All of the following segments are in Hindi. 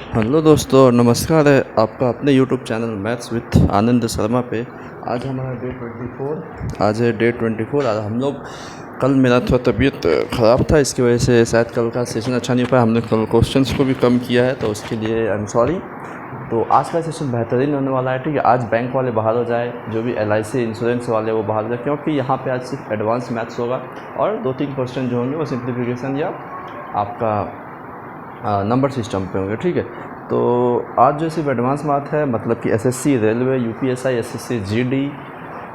हेलो दोस्तों, नमस्कार है आपका अपने YouTube channel maths with Anand Sharma पे। आज हमारा डे 24। आज है डे 24। आज हम लोग कल मेरा थोड़ा तबीयत ख़राब था, इसकी वजह से शायद कल का सेशन अच्छा नहीं हो पाया। हमने कल क्वेश्चंस को भी कम किया है, तो उसके लिए आई एम सॉरी। तो आज का सेशन बेहतरीन होने वाला है, ठीक है। आज बैंक वाले बाहर हो जाए, जो भी LIC इंश्योरेंस वाले वो बाहर हो जाए, क्योंकि यहाँ पे आज सिर्फ एडवांस मैथ्स होगा और 2-3 क्वेश्चन जो होंगे वो सिंप्लीफिकेशन या आपका नंबर सिस्टम पे होंगे, ठीक है। तो आज जो सिर्फ एडवांस मैथ है, मतलब कि SSC railway, UPSI, SSC GD,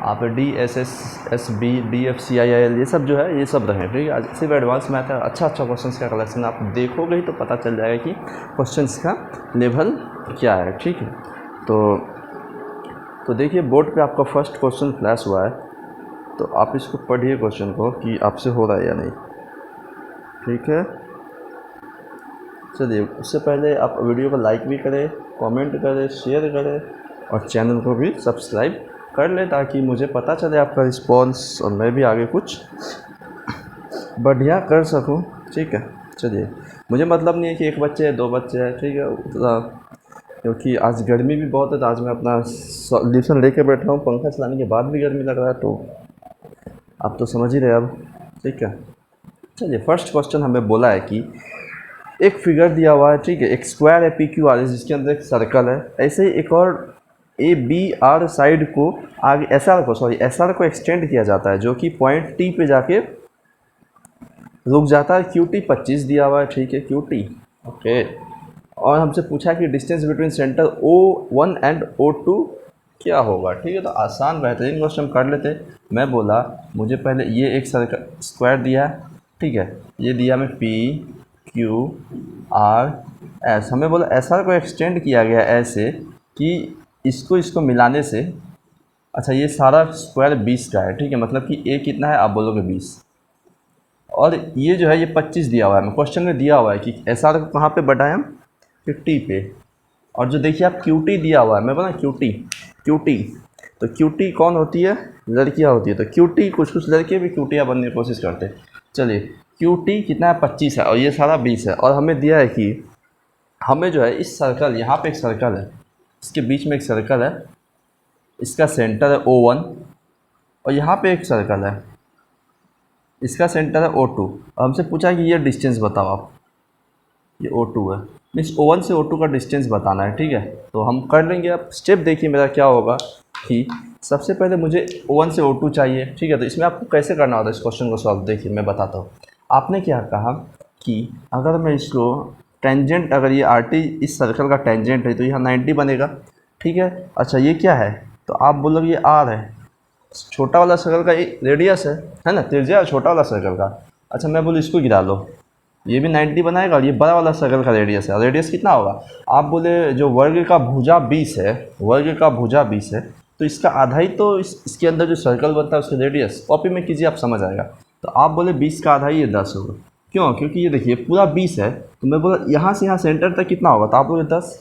आप DSS SB DFCIIL, ये सब जो है ये सब रहे, ठीक है। आज सिर्फ एडवांस मैथ है। अच्छा क्वेश्चंस का कलेक्शन आप देखोगे ही तो पता चल जाएगा कि क्वेश्चंस का लेवल क्या है, ठीक है। तो देखिए, बोर्ड पे आपका फर्स्ट क्वेश्चन फ्लैश हुआ है, तो आप इसको पढ़िए क्वेश्चन को कि आपसे हो रहा है या नहीं, ठीक है। चलिए, उससे पहले आप वीडियो को लाइक भी करें, कमेंट करें, शेयर करें और चैनल को भी सब्सक्राइब कर लें, ताकि मुझे पता चले आपका रिस्पॉन्स और मैं भी आगे कुछ बढ़िया कर सकूं, ठीक है। चलिए, मुझे मतलब नहीं है कि एक बच्चे है, 2 बच्चे हैं, ठीक है, क्योंकि आज गर्मी भी बहुत है, तो आज मैं अपना सॉल्यूशन लेके बैठा हूँ। पंखा चलाने के बाद भी गर्मी लग रहा है, तो आप तो समझ ही रहे अब, ठीक है। चलिए, फर्स्ट क्वेश्चन हमें बोला है कि एक फिगर दिया हुआ है, ठीक है, एक स्क्वायर है PQR, जिसके अंदर एक सर्कल है। ऐसे ही एक और ABR साइड को आगे SR को एक्सटेंड किया जाता है, जो कि पॉइंट T पे जाके रुक जाता है। QT 25 दिया हुआ है, ठीक है, QT, ओके। और हमसे पूछा कि distance between centre O1 and O2 क्या होगा, ठीक है। तो आसान बेहतरीन क्वेश्चन कर लेते। मैं बोला, मुझे पहले ये एक सर्कल स्क्वायर दिया है, ठीक है, ये दिया हमें PQRS। हमें बोला SR को एक्सटेंड किया गया ऐसे कि इसको मिलाने से, अच्छा, ये सारा स्क्वायर 20 का है, ठीक है, मतलब कि A कितना है, आप बोलोगे 20। और ये जो है ये 25 दिया हुआ है, हमें क्वेश्चन में दिया हुआ है कि SR को कहाँ पे बढ़ाएं हम, 50 पे। और जो देखिए आप QT दिया हुआ है, मैं बोला QT, तो QT कौन होती है, लड़कियां होती है। तो QT, कुछ लड़के भी QTयाँ बनने की कोशिश करते हैं। चलिए, QT कितना है, 25 है, और ये सारा 20 है। और हमें दिया है कि हमें जो है इस सर्कल, यहाँ पे एक सर्कल है, इसके बीच में एक सर्कल है, इसका सेंटर है O1, और यहाँ पे एक सर्कल है, इसका सेंटर है O2। और हमसे पूछा कि ये डिस्टेंस बताओ आप, ये O2 है, मीन्स O1 से O2 का डिस्टेंस बताना है, ठीक है। तो हम कर लेंगे। अब स्टेप देखिए मेरा क्या होगा कि सबसे पहले मुझे O1 से O2 चाहिए, ठीक है। तो इसमें आपको कैसे करना होता है इस क्वेश्चन को सॉल्व, देखिए मैं बताता हूँ। आपने क्या कहा कि अगर मैं इसको टेंजेंट, अगर ये RT इस सर्कल का टेंजेंट है, तो यहाँ 90 बनेगा, ठीक है। अच्छा, ये क्या है, तो आप बोलोगे ये R है, छोटा वाला सर्कल का रेडियस है ना, त्रिज्या छोटा वाला सर्कल का। अच्छा, मैं बोलूँ इसको गिरा लो, ये भी 90 बनाएगा, और ये बड़ा वाला सर्कल का रेडियस है। रेडियस कितना होगा, आप बोले जो वर्ग का भुजा 20 है, वर्ग का भुजा 20 है, तो इसका आधा ही तो इसके अंदर जो सर्कल बनता है उसका रेडियस, कॉपी में कीजिए, आप समझ आएगा। तो आप बोले 20 का आधा ही ये 10 होगा, क्यों, क्योंकि ये देखिए पूरा 20 है, तो मैं बोला यहाँ से यहाँ सेंटर तक कितना होगा, तो आप बोले 10,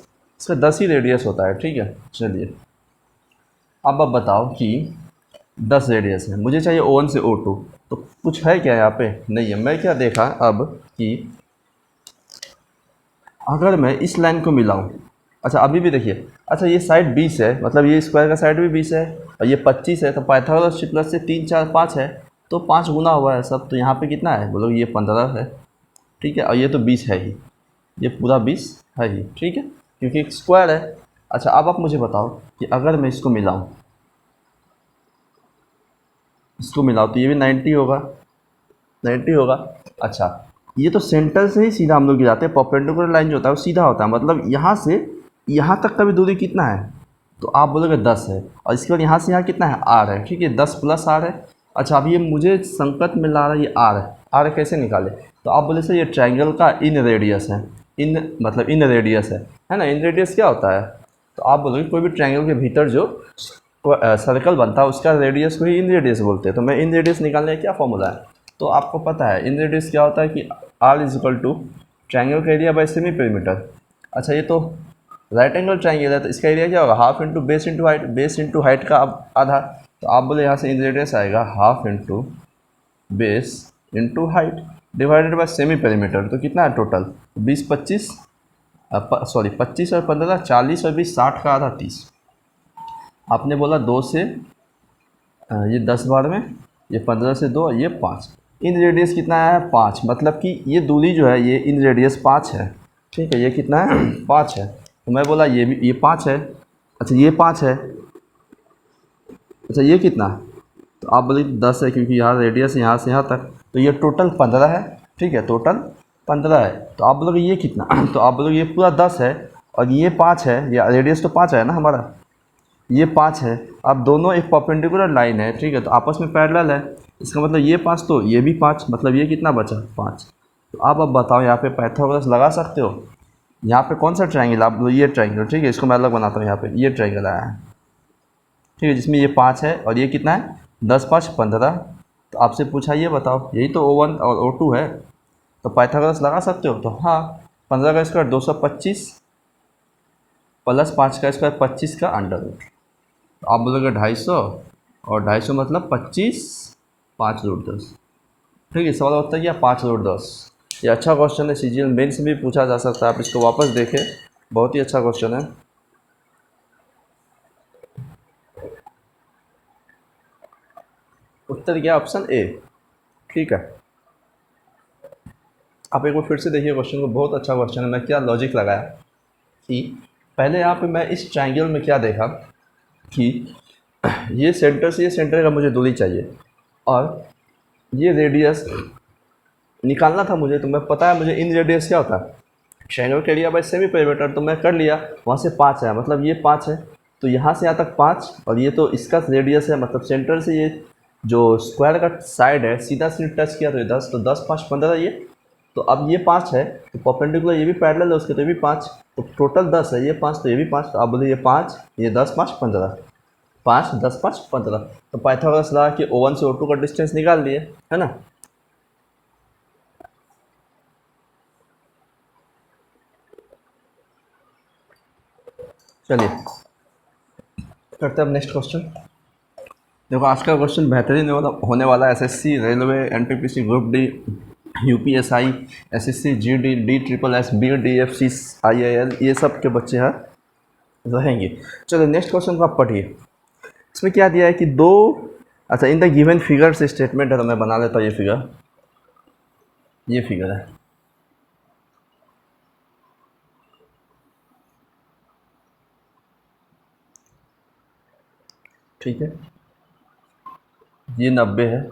इसका 10 ही रेडियस होता है, ठीक है। चलिए, अब आप बताओ कि 10 रेडियस है, मुझे चाहिए O1 से O2, तो कुछ है क्या यहाँ पे, नहीं है। मैं क्या देखा अब कि अगर मैं इस लाइन को मिलाऊं, अच्छा अभी भी देखिए, अच्छा ये साइड 20 है, मतलब ये स्क्वायर का साइड भी 20 है, और ये 25 है, तो पाइथागोरस प्लस से 3 4 5 है, तो 5 गुना हुआ है सब। तो यहाँ पे कितना है, बोलो ये 15 है, ठीक है, और ये तो 20 है ही, ये पूरा 20 है ही, ठीक है, क्योंकि एक स्क्वायर है। अच्छा, अब आप मुझे बताओ कि अगर मैं इसको मिलाऊँ, इसको मिलाओ, तो ये भी 90 होगा, 90 होगा। अच्छा, ये तो सेंटर से ही सीधा हम लोग गिराते हैं, परपेंडिकुलर लाइन जो होता है वो सीधा होता है, मतलब यहाँ से यहाँ तक का भी दूरी कितना है, तो आप बोलोगे 10 है, और इसके बाद यहाँ से यहाँ कितना है, R है, ठीक है, 10 प्लस R है। अच्छा, अब ये मुझे संकट में ला रहा है, ये R है, R कैसे निकाले, तो आप बोले सर ये ट्रायंगल का इन रेडियस है, इन मतलब इन रेडियस है ना, इन रेडियस क्या होता है, तो आप बोलोगे कोई भी ट्रायंगल के भीतर जो सर्कल बनता है उसका रेडियस को ही इन रेडियस बोलते हैं। तो मैं इन रेडियस निकालने का क्या फॉर्मूला है, तो आपको पता है इन रेडियस क्या होता है कि R is equal to triangle का एरिया बाय सेमी पेरीमीटर। अच्छा, ये तो राइट एंगल ट्रायंगल है, तो इसका एरिया क्या होगा, half into base into height, base into height का आधा। तो आप बोले यहाँ से इन रेडियस आएगा half into base into height divided by semi perimeter, तो कितना है टोटल, 20 25 सॉरी 25 और 15 40 और 20 60 का आधा 30। आपने बोला 2 से ये 10 बार में, ये 15 से 2, ये 5। इन रेडियस कितना है 5, मतलब कि ये दूरी जो है ये इन रेडियस 5 है। ठीक है, ये कितना है 5 है। तो मैं बोला ये भी ये 5 है। अच्छा ये 5 है। अच्छा ये कितना, तो आप बोले 10 है क्योंकि यहाँ रेडियस यहाँ से यहाँ तक, तो ये टोटल 15 है। ठीक है, टोटल 15 है। तो आप बोलोगे ये कितना, तो आप बोलोगे ये पूरा 10 है और ये 5 है, या रेडियस तो 5 है ना हमारा, ये 5 है। अब दोनों एक परपेंडिकुलर लाइन है, ठीक है, तो आपस में पैरेलल है। इसका मतलब ये 5 तो ये भी 5, मतलब ये कितना बचा 5। तो आप अब बताओ यहाँ पे पाइथागोरस लगा सकते हो। यहाँ पे कौन सा ट्रायंगल, आप बोलो ये ट्रायंगल। ठीक है, इसको मैं अलग बनाता हूँ। यहाँ पे ये ट्रायंगल आया है, ठीक है, जिसमें ये 5 है और ये कितना है 10 5 15। तो आपसे पूछा ये बताओ, यही तो O1 और O2 है, तो पाइथागोरस लगा सकते हो। तो हाँ, 15 का स्क्वायर 225 प्लस 5 का स्क्वायर 25 का अंडर रूट। तो आप बोलोगे 250, और 250 मतलब 25 5 रूट 10। ठीक है, सवाल होता है क्या 5 रूट 10। ये अच्छा क्वेश्चन है, CGL मेन से भी पूछा जा सकता है, आप इसको वापस देखें, बहुत ही अच्छा क्वेश्चन है। उत्तर क्या, ऑप्शन ए। ठीक है, आप एक बार फिर से देखिए क्वेश्चन को, बहुत अच्छा क्वेश्चन है। मैं क्या लॉजिक लगाया कि पहले यहाँ पे मैं इस ट्रायंगल में क्या देखा कि ये सेंटर से ये सेंटर का मुझे दूरी चाहिए और ये रेडियस निकालना था मुझे। तो मैं पता है मुझे इन रेडियस क्या होता है, ट्रायंगल का एरिया बाय सेमी पेरीमीटर। तो मैं कर लिया, वहाँ से 5 है, मतलब ये 5 है, तो यहाँ से यहाँ तक 5, और ये तो इसका रेडियस है, मतलब सेंटर से ये जो स्क्वायर का साइड है सीधा सीधा टच किया तो ये 10, तो 10 5 15 ये। तो अब ये 5 है, तो परपेंडिकुलर ये भी पैरेलल है उसके, तो ये भी 5, तो टोटल 10 है, ये 5 तो ये भी 5। तो आप बोले ये 5, ये 10 5 15, 5 10 5 15। तो पाइथागोरस लगा कि O1 से O2 का डिस्टेंस निकाल लिए, है ना। चलिए करते हैं अब नेक्स्ट क्वेश्चन। देखो आज का क्वेश्चन बेहतरीन होने वाला है। SSC, railway, NTPC, group D, UPSI, SSC, GD, DSSS, BED, DFC, IIL, ये सब के बच्चे हैं रहेंगे। चलो नेक्स्ट क्वेश्चन को आप पढ़िए। इसमें क्या दिया है कि दो, अच्छा इन द गिवन फिगर से स्टेटमेंट है, तो मैं बना लेता हूँ। ये फिगर है, ठीक है, ये 90 है।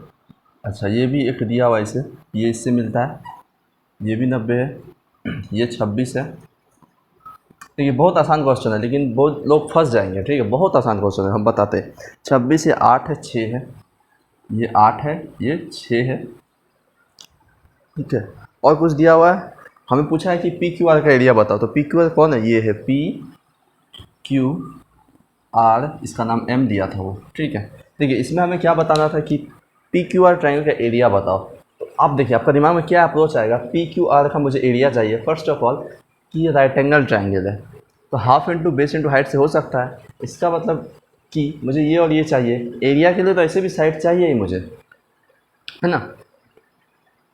अच्छा ये भी एक दिया हुआ इसे, ये इससे मिलता है, ये भी 90 है, ये 26 है। ठीक है, बहुत आसान क्वेश्चन है, लेकिन बहुत लोग फंस जाएंगे। ठीक है, बहुत आसान क्वेश्चन है, हम बताते हैं। 26 ये 8 है, 6 है, ये 8 है, ये 6 है। ठीक है, और कुछ दिया हुआ है, हमें पूछा है कि PQR का एरिया बताओ। तो PQR कौन है, ये है PQR, इसका नाम M दिया था वो। ठीक है, देखिए इसमें हमें क्या बताना था कि PQR ट्रायंगल का एरिया बताओ। तो आप देखिए आपका दिमाग में क्या अप्रोच आएगा, PQR का मुझे एरिया चाहिए। फर्स्ट ऑफ ऑल कि ये राइट एंगल ट्रायंगल है, तो half into base into height से हो सकता है। इसका मतलब कि मुझे ये और ये चाहिए। एरिया के लिए तो ऐसे भी साइड चाहिए ही मुझे, है ना।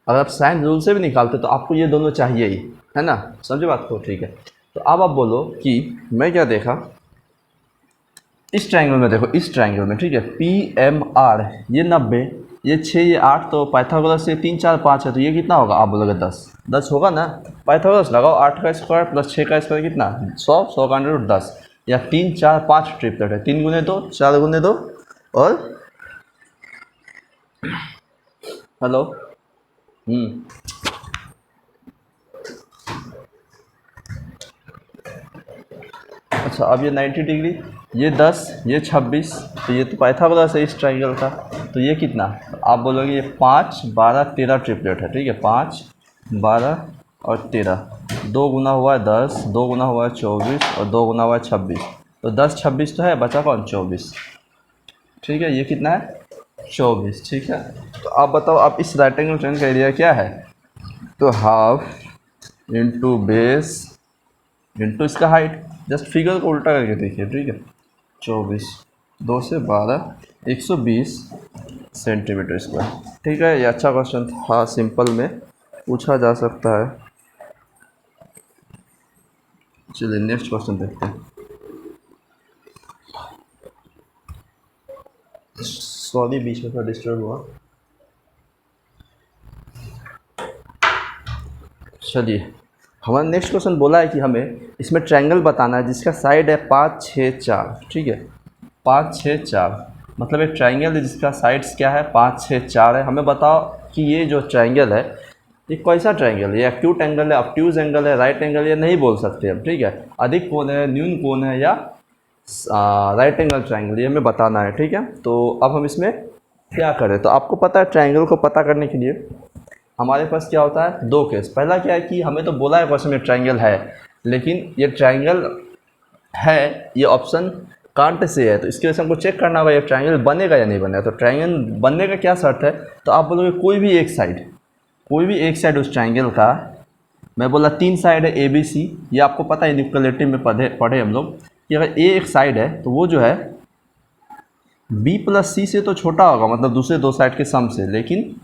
अगर आप साइन रूल से भी निकालते तो आपको ये दोनों चाहिए ही, है ना, समझे बात को। ठीक है, तो अब आप बोलो कि मैं क्या देखा इस ट्रायंगल में, देखो इस ट्रायंगल में, ठीक है, PMR ये 90, ये 6, ये 8, तो पाइथागोरस से 3 4 5 है, तो ये कितना होगा, आप बोलोगे 10। 10 होगा ना, पाइथागोरस लगाओ, 8 का स्क्वायर प्लस 6 का स्क्वायर कितना 100, 100 का अंडर रूट 10, या 3 4 5 ट्रिपलेट है, 3 गुने 2 4 गुने 2 और हेलो अच्छा अब ये 90 डिग्री, ये 10, ये 26, तो ये तो पाइथागोरस है इस ट्रायंगल का। तो ये कितना, तो आप बोलोगे ये 5 12 13 ट्रिपलेट है। ठीक है, 5 12 और 13, 2 गुना हुआ है 10, 2 गुना हुआ है 24 और 2 गुना हुआ है 26। तो 10 26 तो है, बचा कौन 24। ठीक है, ये कितना है 24। ठीक है, तो आप बताओ आप इस राइट एंगल ट्रायंगल का एरिया क्या है। तो हाफ इंटू बेस इंटू इसका हाइट, जस्ट फिगर को उल्टा करके देखिए। ठीक है, 24 2 से 12 120 सेंटीमीटर स्क्वायर। ठीक है, ये अच्छा क्वेश्चन था, सिंपल में पूछा जा सकता है। चलिए नेक्स्ट क्वेश्चन देखते हैं। सॉरी बीच में थोड़ा डिस्टर्ब हुआ। चलिए हमारा नेक्स्ट क्वेश्चन बोला है कि हमें इसमें ट्रायंगल बताना है जिसका साइड है 5 6 4। ठीक है, 5 6 4 मतलब एक ट्रायंगल है जिसका साइड्स क्या है 5 6 4 है। हमें बताओ कि ये जो ट्रायंगल है ये कैसा ट्रायंगल है, ये एक्यूट एंगल है, ऑब्ट्यूज एंगल है, राइट एंगल, ये नहीं बोल सकते हम। ठीक है, अधिक कोण है, न्यून कोण है, या राइट एंगल ट्रायंगल, ये हमें बताना है। ठीक है, तो अब हम इसमें क्या करें, तो आपको पता है ट्रायंगल को पता करने के लिए हमारे पास क्या होता है, दो केस। पहला क्या है कि हमें तो बोला है क्वेश्चन में ट्रायंगल है, लेकिन ये ट्रायंगल है, ये ऑप्शन कांट से है, तो इसके वजह से हमको चेक करना होगा ये ट्रायंगल बनेगा या नहीं बनेगा। तो ट्रायंगल बनने का क्या शर्त है, तो आप बोलोगे कोई भी एक साइड, कोई भी एक साइड उस ट्रायंगल का, मैं बोला 3 साइड है ए बी सी, ये आपको पता है इक्वलिटी में पढ़े हम लोग कि अगर ए एक साइड है तो वो जो है बी प्लस सी से तो छोटा होगा, मतलब दूसरे दो साइड के सम से, लेकिन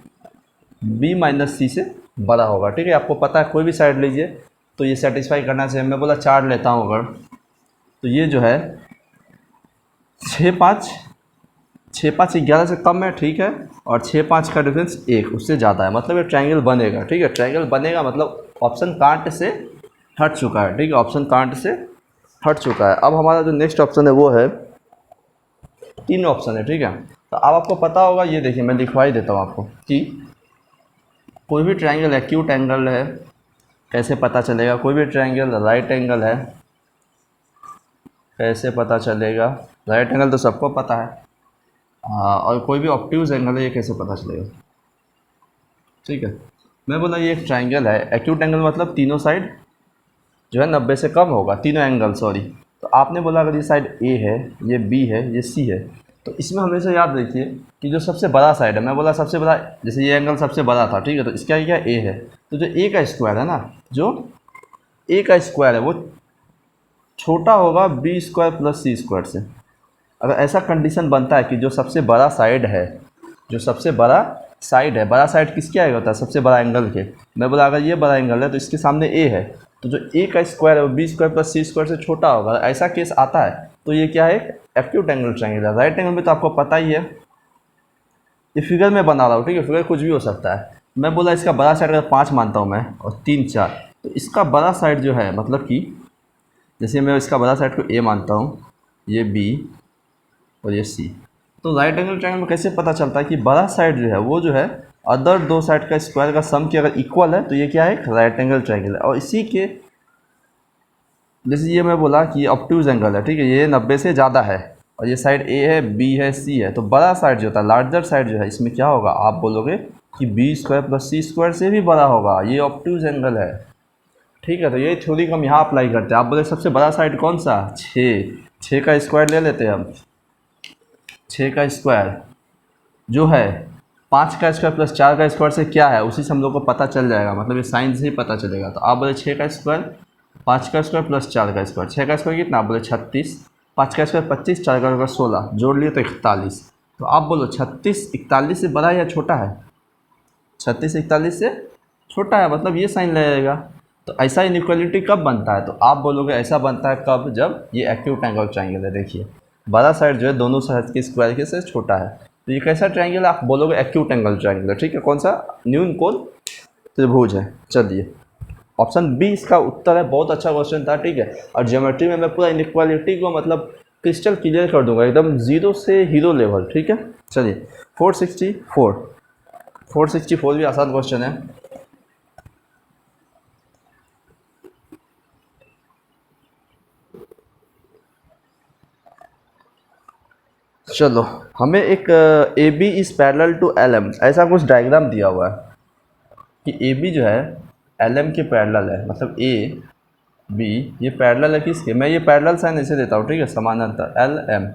बी माइनस सी से बड़ा होगा। ठीक है, आपको पता है कोई भी साइड लीजिए तो ये सेटिस्फाई करना चाहिए। मैं बोला 4 लेता हूँ अगर, तो ये जो है 6 5 11 से कम है। ठीक है, और 6 5 का डिफरेंस 1 उससे ज़्यादा है, मतलब ये ट्रायंगल बनेगा। ठीक है, ट्रायंगल बनेगा मतलब ऑप्शन कांट से हट चुका है। ठीक है, ऑप्शन कांट से हट चुका है। अब हमारा जो नेक्स्ट ऑप्शन है वो है, 3 ऑप्शन है। ठीक है, तो अब आपको पता होगा, ये देखिए मैं लिखवा ही देता हूँ आपको कि कोई भी ट्रायंगल एक्यूट एंगल है कैसे पता चलेगा, कोई भी ट्रायंगल राइट एंगल है कैसे पता चलेगा, राइट एंगल तो सबको पता है। और कोई भी ऑब्ट्यूज एंगल है ये कैसे पता चलेगा। ठीक है, मैं बोला ये एक ट्रायंगल है, एक्यूट एंगल मतलब तीनों साइड जो है 90 से कम होगा, तीनों एंगल सॉरी। तो आपने बोला अगर ये साइड ए है, ये बी है, ये सी है, तो इसमें हमेशा याद रखिए कि जो सबसे बड़ा साइड है, मैं बोला सबसे बड़ा, जैसे ये एंगल सबसे बड़ा था। ठीक है, तो इसका क्या ए है, तो जो ए का स्क्वायर है ना, जो ए का स्क्वायर है वो छोटा होगा B square plus C square से। अगर ऐसा कंडीशन बनता है कि जो सबसे बड़ा साइड है, जो सबसे बड़ा साइड है, बड़ा साइड किसके आएगा होता है, सबसे बड़ा एंगल के। मैं बोला अगर ये बड़ा एंगल है तो इसके सामने ए है, तो जो ए का स्क्वायर है वो B square plus C square से छोटा होगा। ऐसा केस आता है तो ये क्या है, एक एक्यूट एंगल ट्रायंगल है। राइट एंगल में तो आपको पता ही है, ये फिगर में बना रहा हूँ। ठीक है, फिगर कुछ भी हो सकता है। मैं बोला इसका बड़ा साइड अगर 5 मानता हूँ मैं और 3 4, तो इसका बड़ा साइड जो है, मतलब कि जैसे मैं इसका बड़ा साइड को ए मानता हूँ, ये बी और ये सी, तो राइट एंगल ट्रायंगल में कैसे पता चलता है कि बड़ा साइड जो है वो जो है अदर दो साइड का स्क्वायर का सम के अगर इक्वल है तो ये क्या है, एक राइट एंगल ट्रायंगल है। और इसी के जैसे ये मैं बोला कि ऑब्ट्यूज एंगल है। ठीक है, ये 90 से ज़्यादा है और ये साइड ए है, बी है, सी है, तो बड़ा साइड जो होता है, लार्जर साइड जो है, इसमें क्या होगा, आप बोलोगे कि B square plus C square से भी बड़ा होगा, ये ऑब्ट्यूज एंगल है। ठीक है, तो ये थ्योरी को हम यहाँ अप्लाई करते हैं। आप बोले सबसे बड़ा साइड कौन सा, 6 का स्क्वायर ले लेते हैं हम। 6 का स्क्वायर जो है 5 का स्क्वायर प्लस 4 का स्क्वायर से क्या है, उसी से हम लोग को पता चल जाएगा, मतलब ये साइन से ही पता चलेगा। तो आप बोले 6 का स्क्वायर, 5 का स्क्वायर प्लस 4 का स्क्वायर, 6 का स्क्वायर कितना, आप बोले 36, 5 का स्क्वायर 25, 4 का स्क्वायर 16, जोड़ लिए तो 41। तो आप बोलो 36 41 से बड़ा है या छोटा है, 36 41 से छोटा है, मतलब ये साइन लगेगा। तो ऐसा इनइक्वालिटी कब बनता है, तो आप बोलोगे ऐसा बनता है कब, जब ये एक्यूट एंगल ट्रायंगल है। देखिए बड़ा साइड जो है दोनों साइड के स्क्वायर के से छोटा है, तो ये कैसा ट्रायंगल है, आप बोलोगे एक्यूट एंगल ट्रायंगल है। ठीक है, कौन सा, न्यून कोण त्रिभुज है। चलिए ऑप्शन बी इसका उत्तर है। बहुत अच्छा क्वेश्चन था। ठीक है, और ज्योमेट्री में मैं पूरा इनइक्वालिटी को मतलब क्रिस्टल क्लियर कर दूंगा, एकदम जीरो से हीरो लेवल। ठीक है, चलिए 464 भी आसान क्वेश्चन है। चलो हमें एक A B is parallel to L M, ऐसा कुछ डायग्राम दिया हुआ है कि ए बी जो है एल एम के पैरेलल है, मतलब ए बी ये पैरेलल है किसके, मैं ये पैरेलल साइन ऐसे देता हूँ। ठीक है, समानांतर एल एम,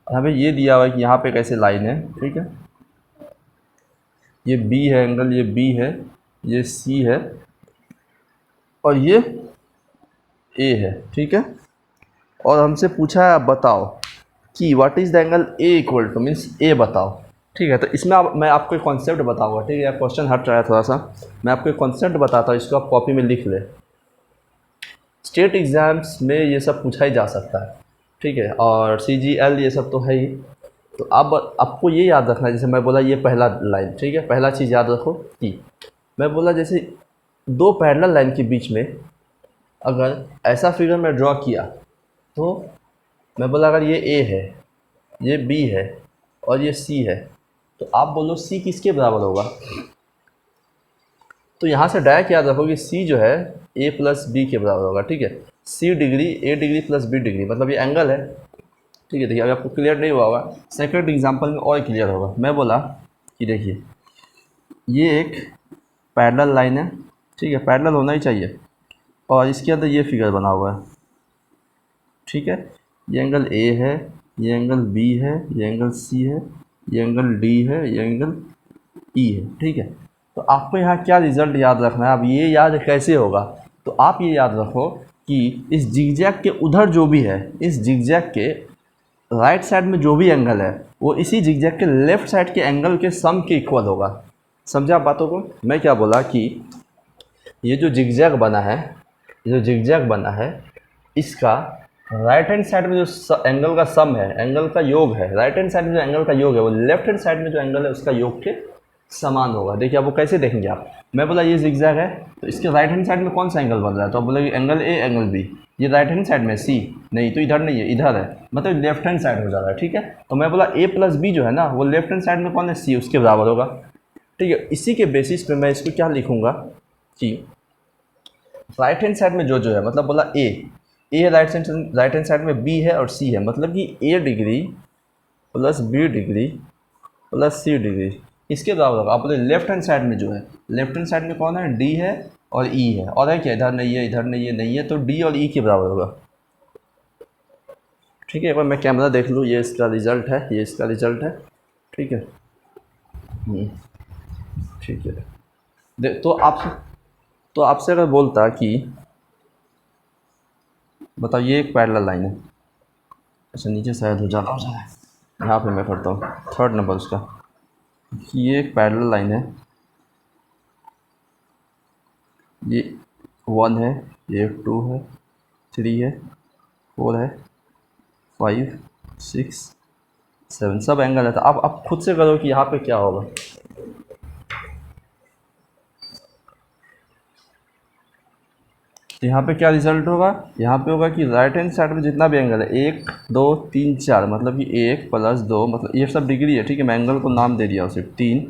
हमें ये दिया हुआ है कि यहाँ पे कैसे लाइन है। ठीक है, ये बी है एंगल, ये बी है, ये सी है और ये ए है। ठीक है, और हमसे पूछा है, आप बताओ कि what is the angle A equal to, means A बताओ। ठीक है, तो इसमें मैं आपको एक कॉन्सेप्ट बताऊंगा। ठीक है, क्वेश्चन हट रहा है थोड़ा सा, मैं आपको एक कॉन्सेप्ट बताता हूँ, इसको आप कॉपी में लिख ले। स्टेट एग्ज़ाम्स में ये सब पूछा ही जा सकता है, ठीक है, और CGL ये सब तो है ही। तो अब आपको ये याद रखना है, जैसे मैं बोला ये पहला लाइन, ठीक है, पहला चीज़ याद रखो कि मैं बोला जैसे दो पैरेलल लाइन के बीच में अगर ऐसा फिगर मैं ड्रॉ किया तो मैं बोला अगर ये A है, ये B है और ये C है, तो आप बोलो C किसके बराबर होगा। तो यहाँ से डायरेक्ट याद रखो कि C जो है A प्लस B के बराबर होगा, ठीक है। C degree A degree plus B degree, मतलब ये एंगल है, ठीक है। देखिए अगर आपको क्लियर नहीं हुआ होगा, सेकंड एग्जांपल में और क्लियर होगा। मैं बोला कि देखिए ये एक पैरेलल लाइन है, ठीक है, पैरेलल होना ही चाहिए, और इसके अंदर ये फिगर बना हुआ है, ठीक है। ये एंगल A है, ये एंगल B है, ये एंगल C है, ये एंगल D है, ये एंगल E है, ठीक है। तो आपको यहाँ क्या रिजल्ट याद रखना है। अब ये याद कैसे होगा, तो आप ये याद रखो कि इस जिगजैग के उधर जो भी है, इस जिगजैग के राइट साइड में जो भी एंगल है वो इसी जिगजैग के लेफ्ट साइड के एंगल के सम के इक्वल होगा। समझा आप बातों को। मैं क्या बोला कि ये जो जिगजैग बना है, ये जो जिगजैग बना है, इसका राइट हैंड साइड में जो एंगल का सम है, एंगल का योग है, राइट हैंड साइड में जो एंगल का योग है वो लेफ्ट हैंड साइड में जो एंगल है उसका योग के समान होगा। देखिए आप वो कैसे देखेंगे आप। मैं बोला ये जिगजैग है तो इसके राइट हैंड साइड में कौन सा एंगल बन रहा है, तो आप बोलेंगे एंगल A एंगल B। ये राइट हैंड साइड में C नहीं, तो इधर नहीं है, इधर है, मतलब लेफ्ट हैंड साइड हो जा रहा है, ठीक है। तो मैं बोला A प्लस B जो है ना वो लेफ्ट हैंड साइड में कौन है, C, उसके बराबर होगा, ठीक है। इसी के बेसिस पे मैं इसको क्या लिखूंगा कि राइट हैंड साइड में जो जो है, मतलब बोला A राइट हैंड साइड में B है और C है, मतलब कि A degree plus B degree plus C degree इसके बराबर होगा। आप बोले लेफ्ट हैंड साइड में जो है, लेफ्ट हैंड साइड में कौन है, D है और E है, और है क्या, इधर नहीं है, इधर नहीं है, नहीं है, तो D और E के बराबर होगा, ठीक है। एक बार मैं कैमरा देख लूँ, ये इसका रिजल्ट है, ये इसका रिजल्ट है, ठीक है। ठीक है। तो आपसे अगर बोलता कि बताओ ये एक पैरेलल लाइन है, अच्छा नीचे शायद हो जा रहा है, यहाँ पे मैं करता हूँ थर्ड नंबर उसका, ये एक पैरेलल लाइन है, ये 1 है, ये 2 है, 3 है, 4 है, 5, 6, 7, सब एंगल है। तो आप खुद से करो कि यहाँ पे क्या होगा। यहाँ पे क्या रिजल्ट होगा, यहाँ पे होगा कि राइट हैंड साइड में जितना भी एंगल है 1 2 3 4, मतलब कि 1 प्लस 2, मतलब ये सब डिग्री है, ठीक है। मैं एंगल को नाम दे दिया सिर्फ, 3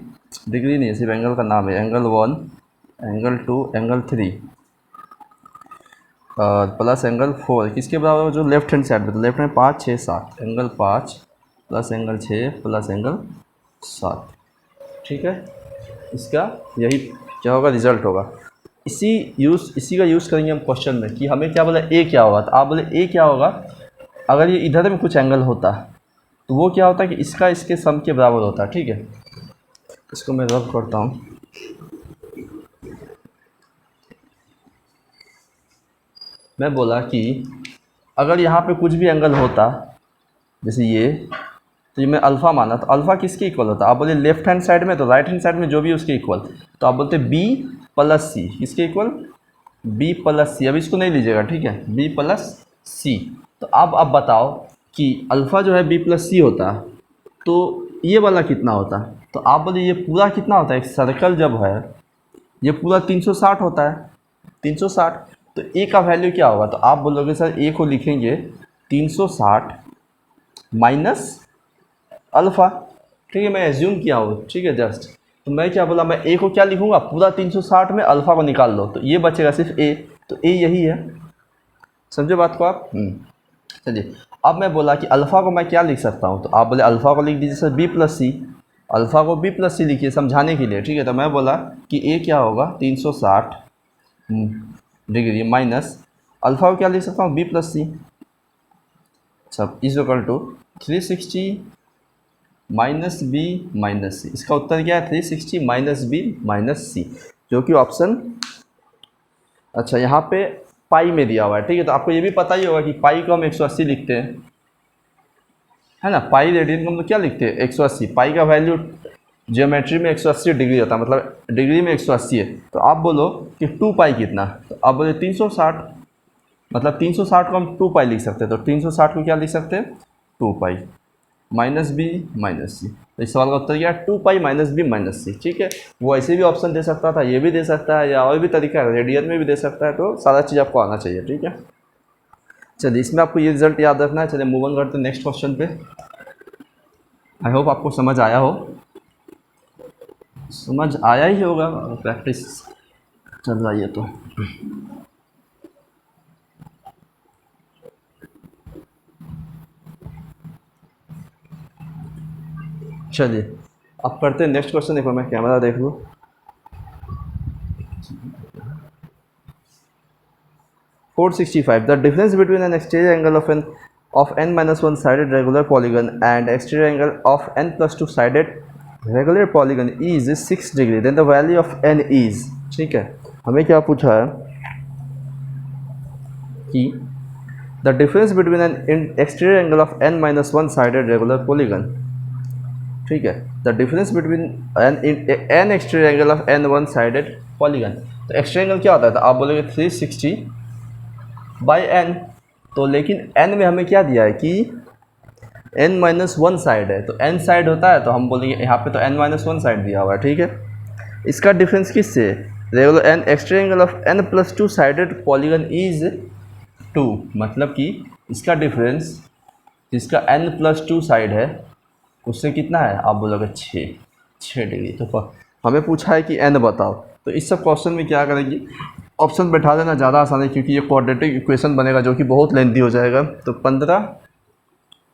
डिग्री नहीं है, सिर्फ एंगल का नाम है, angle 1, angle 2, angle 3 plus angle 4 किसके बराबर, जो लेफ्ट हैंड साइड में, तो left hand 5 6 7, angle 5 plus angle 6 plus angle 7, ठीक है। इसका यही क्या होगा, रिजल्ट होगा। इसी का यूज़ करेंगे हम क्वेश्चन में कि हमें क्या बोला A क्या होगा, तो आप बोले A क्या होगा, अगर ये इधर में कुछ एंगल होता तो वो क्या होता कि इसका इसके सम के बराबर होता, ठीक है। इसको मैं रब करता हूँ, मैं बोला कि अगर यहाँ पे कुछ भी एंगल होता जैसे ये, तो ये मैं अल्फ़ा माना, तो अल्फ़ा किसके इक्वल होता, आप बोले लेफ्ट हैंड साइड में, तो राइट हैंड साइड में जो भी उसके इक्वल, तो आप बोलते B प्लस C, किसके इक्वल, B प्लस C। अब इसको नहीं लीजिएगा, ठीक है, B प्लस C। तो अब बताओ कि अल्फ़ा जो है B प्लस C होता तो ये वाला कितना होता, तो आप बोले ये पूरा कितना होता है, एक सर्कल जब है ये पूरा 360 होता है, 360, तो A का वैल्यू क्या होगा, तो आप बोलोगे सर A को लिखेंगे 360 माइनस अल्फ़ा, ठीक है, मैं एज्यूम किया हूँ, ठीक है, जस्ट। तो मैं क्या बोला, मैं A को क्या लिखूंगा, पूरा 360 में अल्फ़ा को निकाल लो, तो ये बचेगा सिर्फ A, तो A यही है, समझे बात को आप। चलिए अब मैं बोला कि अल्फ़ा को मैं क्या लिख सकता हूँ, तो आप बोले अल्फ़ा को लिख दीजिए sir B plus C, alpha को B प्लस C लिखिए समझाने के लिए, ठीक है। तो मैं बोला कि A क्या होगा 360 डिग्री माइनस अल्फ़ा को क्या लिख सकता हूँ B प्लस C, सब is equal to 360 minus B minus C। इसका उत्तर क्या है, 360 माइनस B माइनस C, जो कि ऑप्शन, अच्छा यहाँ पे पाई में दिया हुआ है, ठीक है। तो आपको ये भी पता ही होगा कि पाई को हम 180 लिखते हैं, है ना, पाई रेडियन को हम लोग क्या लिखते हैं 180, पाई का वैल्यू जियोमेट्री में 180 डिग्री होता है, मतलब डिग्री में 180 है। तो आप बोलो कि 2 पाई कितना, तो आप बोले 360, मतलब 360 को हम 2 पाई लिख सकते हैं, तो 360 को क्या लिख सकते हैं 2 पाई माइनस बी माइनस सी। तो इस सवाल का उत्तर क्या है 2 पाई माइनस बी माइनस सी। ठीक है, वो ऐसे भी ऑप्शन दे सकता था, ये भी दे सकता है, या और भी तरीका है, रेडियन में भी दे सकता है, तो सारा चीज़ आपको आना चाहिए। ठीक है, चलिए इसमें आपको ये रिजल्ट याद रखना है। चलिए मूव ऑन करते हैं नेक्स्ट क्वेश्चन पे। आई होप आपको समझ आया हो, समझ आया ही होगा, प्रैक्टिस चल रही है तो। चलिए अब करते हैं नेक्स्ट क्वेश्चन। देखो मैं कैमरा देख लूँ। 465 the difference between N exterior angle of n minus 1 sided regular polygon and exterior angle of n plus 2 sided regular polygon is 6 degree, then the value of n is। ठीक है, हमें क्या पूछा है कि the difference between N exterior angle of n minus 1 sided regular polygon। ठीक है, the difference between N exterior angle of n one sided polygon. तो एक्सटीरियर एंगल क्या होता है, तो आप बोलोगे 360 बाई एन। तो लेकिन n में हमें क्या दिया है कि n माइनस 1 साइड है, तो n साइड होता है, तो हम बोलेंगे यहाँ पे तो n माइनस 1 साइड दिया हुआ है। ठीक है, इसका डिफरेंस किससे, regular N exterior angle of n plus 2 sided polygon is 2, मतलब कि इसका डिफरेंस जिसका n प्लस 2 साइड है उससे कितना है, आप बोलोगे 6 डिग्री। तो हमें पूछा है कि n बताओ, तो इस सब क्वेश्चन में क्या करेंगे, ऑप्शन बैठा देना ज़्यादा आसान है, क्योंकि ये क्वाड्रेटिक इक्वेशन बनेगा जो कि बहुत लेंथी हो जाएगा। तो 15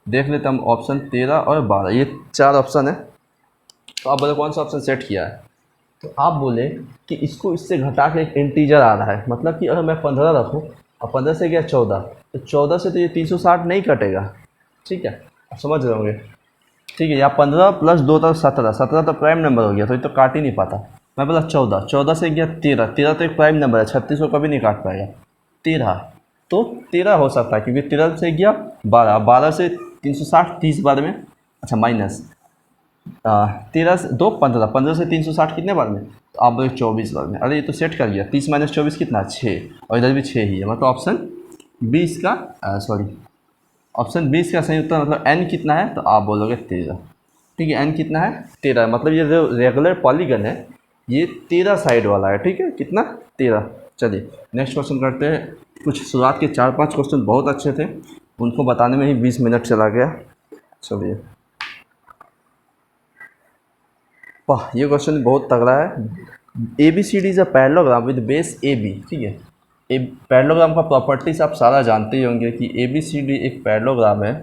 देख लेते हम, ऑप्शन 13 और 12, ये 4 ऑप्शन है। तो आप बोले कौन सा ऑप्शन सेट किया है, तो आप बोले कि इसको इससे घटा के एक इंटीजर आ रहा है, मतलब कि अगर मैं 15 रखूँ और 15 से गया 14, तो 14 से तो ये 360 नहीं कटेगा। ठीक है, आप समझ रहे होंगे। ठीक है, या 15 प्लस 2 तो 17, 17 तो प्राइम नंबर हो गया, तो ये तो काट ही नहीं पाता। मैं बोला 14, 14 से गया 13, 13 तो एक प्राइम नंबर है, 36 को कभी नहीं काट पाएगा। 13 तो 13 हो सकता है, क्योंकि 13 से गया 12, 12 से 360, 30 बार में, अच्छा माइनस 13 से 2 15, 15 से 360 कितने बार में, तो आप बोले 24 बार में। अरे ये तो सेट कर गया, 30 माइनस 24 कितना 6, और इधर भी 6 ही है, मतलब ऑप्शन 20 का ऑप्शन 20 का सही उत्तर, मतलब n कितना है, तो आप बोलोगे 13। ठीक है, n कितना है 13, मतलब ये जो रेगुलर पॉलीगन है ये 13 साइड वाला है। ठीक है, कितना 13। चलिए नेक्स्ट क्वेश्चन करते हैं। कुछ शुरुआत के 4-5 क्वेश्चन बहुत अच्छे थे, उनको बताने में ही 20 मिनट चला गया। चलिए वाह, ये क्वेश्चन बहुत तगड़ा है। A B C D is a parallelogram with base A B. ठीक है, पैरेललोग्राम का प्रॉपर्टीज आप सारा जानते ही होंगे कि ए बी सी डी एक पैरेललोग्राम है।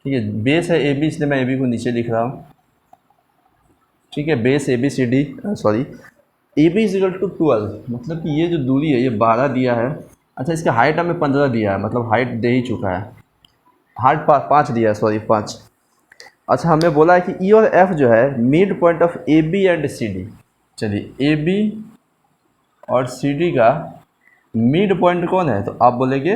ठीक है, बेस है ए बी, इसलिए मैं ए बी को नीचे लिख रहा हूँ। ठीक है, base A B C D sorry A B is equal to 12, मतलब कि ये जो दूरी है ये 12 दिया है। अच्छा, इसका हाइट हमें 15 दिया है, मतलब हाइट दे ही चुका है। हाइट 5 दिया है, सॉरी 5। अच्छा, हमें बोला है कि ई और एफ जो है mid point of A B and C D. चलिए ए बी और सी डी का मिड पॉइंट कौन है, तो आप बोलेंगे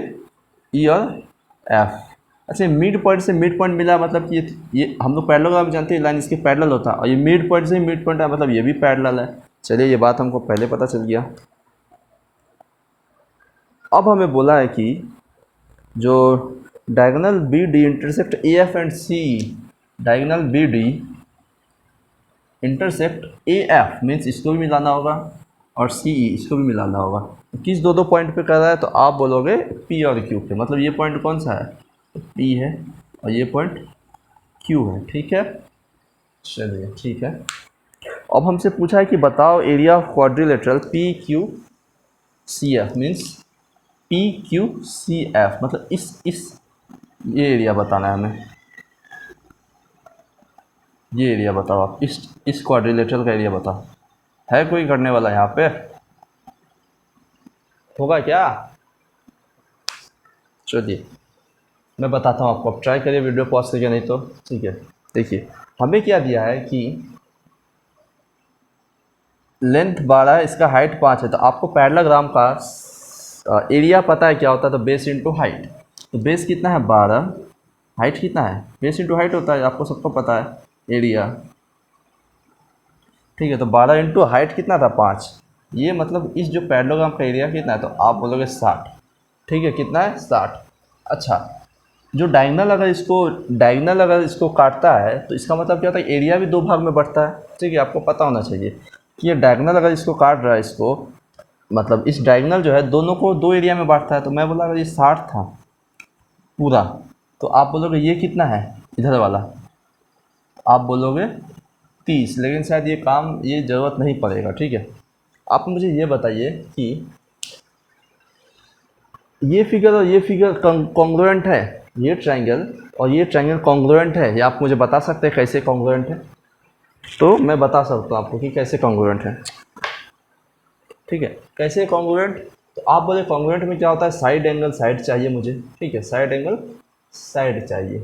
ई और एफ। अच्छा, मिड पॉइंट से मिड पॉइंट मिला, मतलब कि ये हम लोग पैरेललोग्राम जानते हैं, लाइन इसके पैरेलल होता है, और ये मिड पॉइंट से मिड पॉइंट है, मतलब ये भी पैरेलल है। चलिए ये बात हमको पहले पता चल गया। अब हमें बोला है कि जो diagonal B D intersect A F and C, diagonal B D intersect A F means इसको भी मिलाना होगा, और सी ई इसको भी मिलाना होगा। किस दो पॉइंट पे कर रहा है, तो आप बोलोगे पी और क्यू पे, मतलब ये पॉइंट कौन सा है, तो पी है, और ये पॉइंट क्यू है। ठीक है, चलिए ठीक है। अब हमसे पूछा है कि बताओ area of quadrilateral P Q C F means P Q C F, मतलब इस ये एरिया बताना है हमें। ये एरिया बताओ आप, इस क्वाड्रिलेटरल का एरिया बताओ। है कोई करने वाला यहाँ पे, होगा क्या? चलिए मैं बताता हूँ आपको, आप ट्राई करिए वीडियो पॉज करके, नहीं तो ठीक है। देखिए हमें क्या दिया है कि लेंथ 12 है, इसका हाइट 5 है, तो आपको पैरेललोग्राम का एरिया पता है क्या होता है, तो बेस इंटू हाइट। तो बेस कितना है 12, हाइट कितना है, बेस इंटू हाइट होता है, आपको सबको पता है एरिया। ठीक है, तो 12 इंटू हाइट कितना था 5, ये मतलब इस जो पैरेललोग्राम का एरिया कितना है, तो आप बोलोगे 60। ठीक है, कितना है 60। अच्छा, जो डायगनल अगर इसको काटता है तो इसका मतलब क्या होता है, एरिया भी दो भाग में बढ़ता है। ठीक है, आपको पता होना चाहिए कि ये डायगनल अगर इसको काट रहा है, इसको मतलब इस डायगनल जो है दोनों को दो एरिया में बांटता है। तो मैं बोला अगर ये 60 था पूरा, तो आप बोलोगे ये कितना है इधर वाला, आप बोलोगे 30। लेकिन शायद ये ज़रूरत नहीं पड़ेगा। ठीक है, आप मुझे ये बताइए कि ये फिगर और ये फिगर कॉन्ग्रुएंट है, ये ट्रायंगल और ये ट्रायंगल कॉन्ग्रुएंट है, ये आप मुझे बता सकते हैं कैसे कॉन्ग्रुएंट है? तो मैं बता सकता हूँ आपको कि कैसे कॉन्ग्रुएंट है। ठीक है, कैसे कॉन्ग्रुएंट? तो आप बोले कॉन्ग्रुएंट में क्या होता है, साइड एंगल साइड चाहिए मुझे। ठीक है, साइड एंगल साइड चाहिए।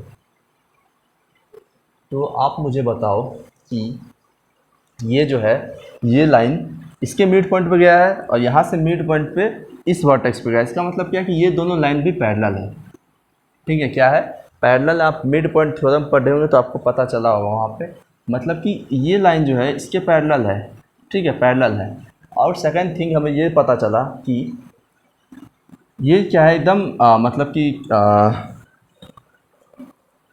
तो आप मुझे बताओ कि ये जो है, ये लाइन इसके मिड पॉइंट पे गया है और यहाँ से मिड पॉइंट पे इस वर्टेक्स पे गया है। इसका मतलब क्या है कि ये दोनों लाइन भी पैरेलल है। ठीक है, क्या है, पैरेलल। आप मिड पॉइंट थ्योरम पढ़े होंगे तो आपको पता चला होगा वहाँ पे। मतलब कि ये लाइन जो है इसके पैरेलल है। ठीक है, पैरेलल है। और सेकंड थिंग हमें ये पता चला कि ये क्या है, एकदम मतलब कि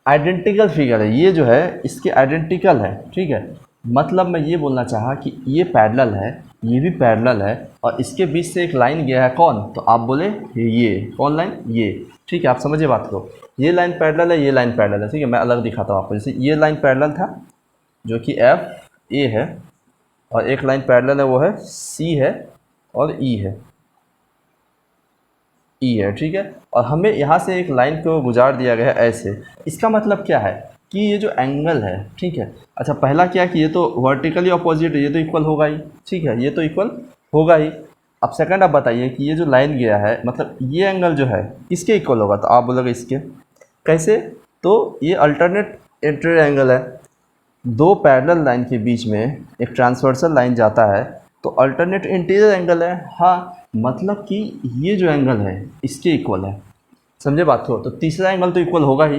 आइडेंटिकल फिगर है। ये जो है इसके आइडेंटिकल है। ठीक है, मतलब मैं ये बोलना चाहा कि ये पैरेलल है, ये भी पैरेलल है और इसके बीच से एक लाइन गया है। कौन? तो आप बोले ये। कौन लाइन? ये। ठीक है, आप समझिए बात को। ये लाइन पैरेलल है, ये लाइन पैरेलल है। ठीक है, मैं अलग दिखाता हूँ आपको। जैसे ये लाइन पैरेलल था जो कि एफ ए है, और एक लाइन पैरेलल है वो है सी है और ई है, ई है। ठीक है, और हमें यहाँ से एक लाइन को गुजार दिया गया है ऐसे। इसका मतलब क्या है कि ये जो एंगल है, ठीक है। अच्छा, पहला क्या है कि ये तो वर्टिकली अपोजिट है, ये तो इक्वल होगा ही। ठीक है, ये तो इक्वल होगा ही। अब सेकंड आप बताइए कि ये जो लाइन गया है, मतलब ये एंगल जो है किसके इक्वल होगा? तो आप बोलोगे इसके। कैसे? तो ये अल्टरनेट इंटीरियर एंगल है। दो पैरेलल लाइन के बीच में एक ट्रांसवर्सल लाइन जाता है तो अल्टरनेट इंटीरियर एंगल है। हाँ, मतलब कि ये जो एंगल है इसके इक्वल है। समझे बात को? तो तीसरा एंगल तो इक्वल होगा ही।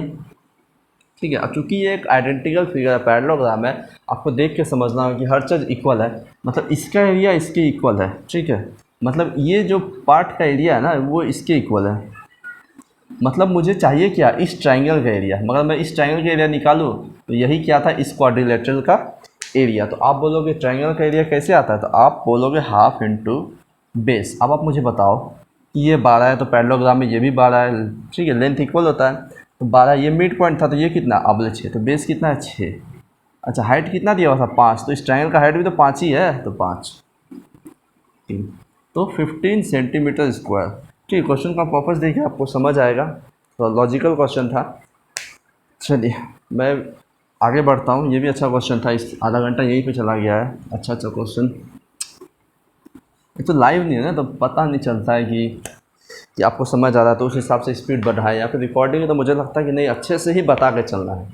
ठीक है, अब चूँकि ये एक आइडेंटिकल फिगर है, पैरेललोग्राम है, आपको देख के समझना होगा कि हर चीज़ इक्वल है। मतलब इसका एरिया इसके इक्वल है। ठीक है, मतलब ये जो पार्ट का एरिया है ना वो इसके इक्वल है। मतलब मुझे चाहिए क्या? इस ट्रायंगल का एरिया। मगर मैं इस ट्रायंगल का एरिया निकालूँ तो यही क्या था, इस क्वाड्रिलेटरल का एरिया। तो आप बोलोगे ट्रायंगल का एरिया कैसे आता है? तो आप बोलोगे हाफ इंटू बेस। अब आप मुझे बताओ कि ये 12 है तो पैरेललोग्राम में ये भी 12 है। ठीक है, लेंथ इक्वल होता है। तो 12 ये मिड पॉइंट था तो ये कितना? अब 6। तो बेस कितना है? 6। अच्छा, हाइट कितना दिया हुआ था? 5। तो इस ट्रायंगल का हाइट भी तो 5 ही है, तो 5 3 तो 15 सेंटीमीटर स्क्वायर। ठीक है, क्वेश्चन का पर्पस देखिए, आपको समझ आएगा। तो लॉजिकल क्वेश्चन था। चलिए मैं आगे बढ़ता हूँ। ये भी अच्छा क्वेश्चन था। इस आधा घंटा यहीं पे चला गया है। अच्छा क्वेश्चन। ये तो लाइव नहीं है ना, तो पता नहीं चलता है कि आपको समझ आ रहा है, तो उस हिसाब से स्पीड बढ़ाए। या फिर रिकॉर्डिंग है तो मुझे लगता है कि नहीं, अच्छे से ही बता के चलना है।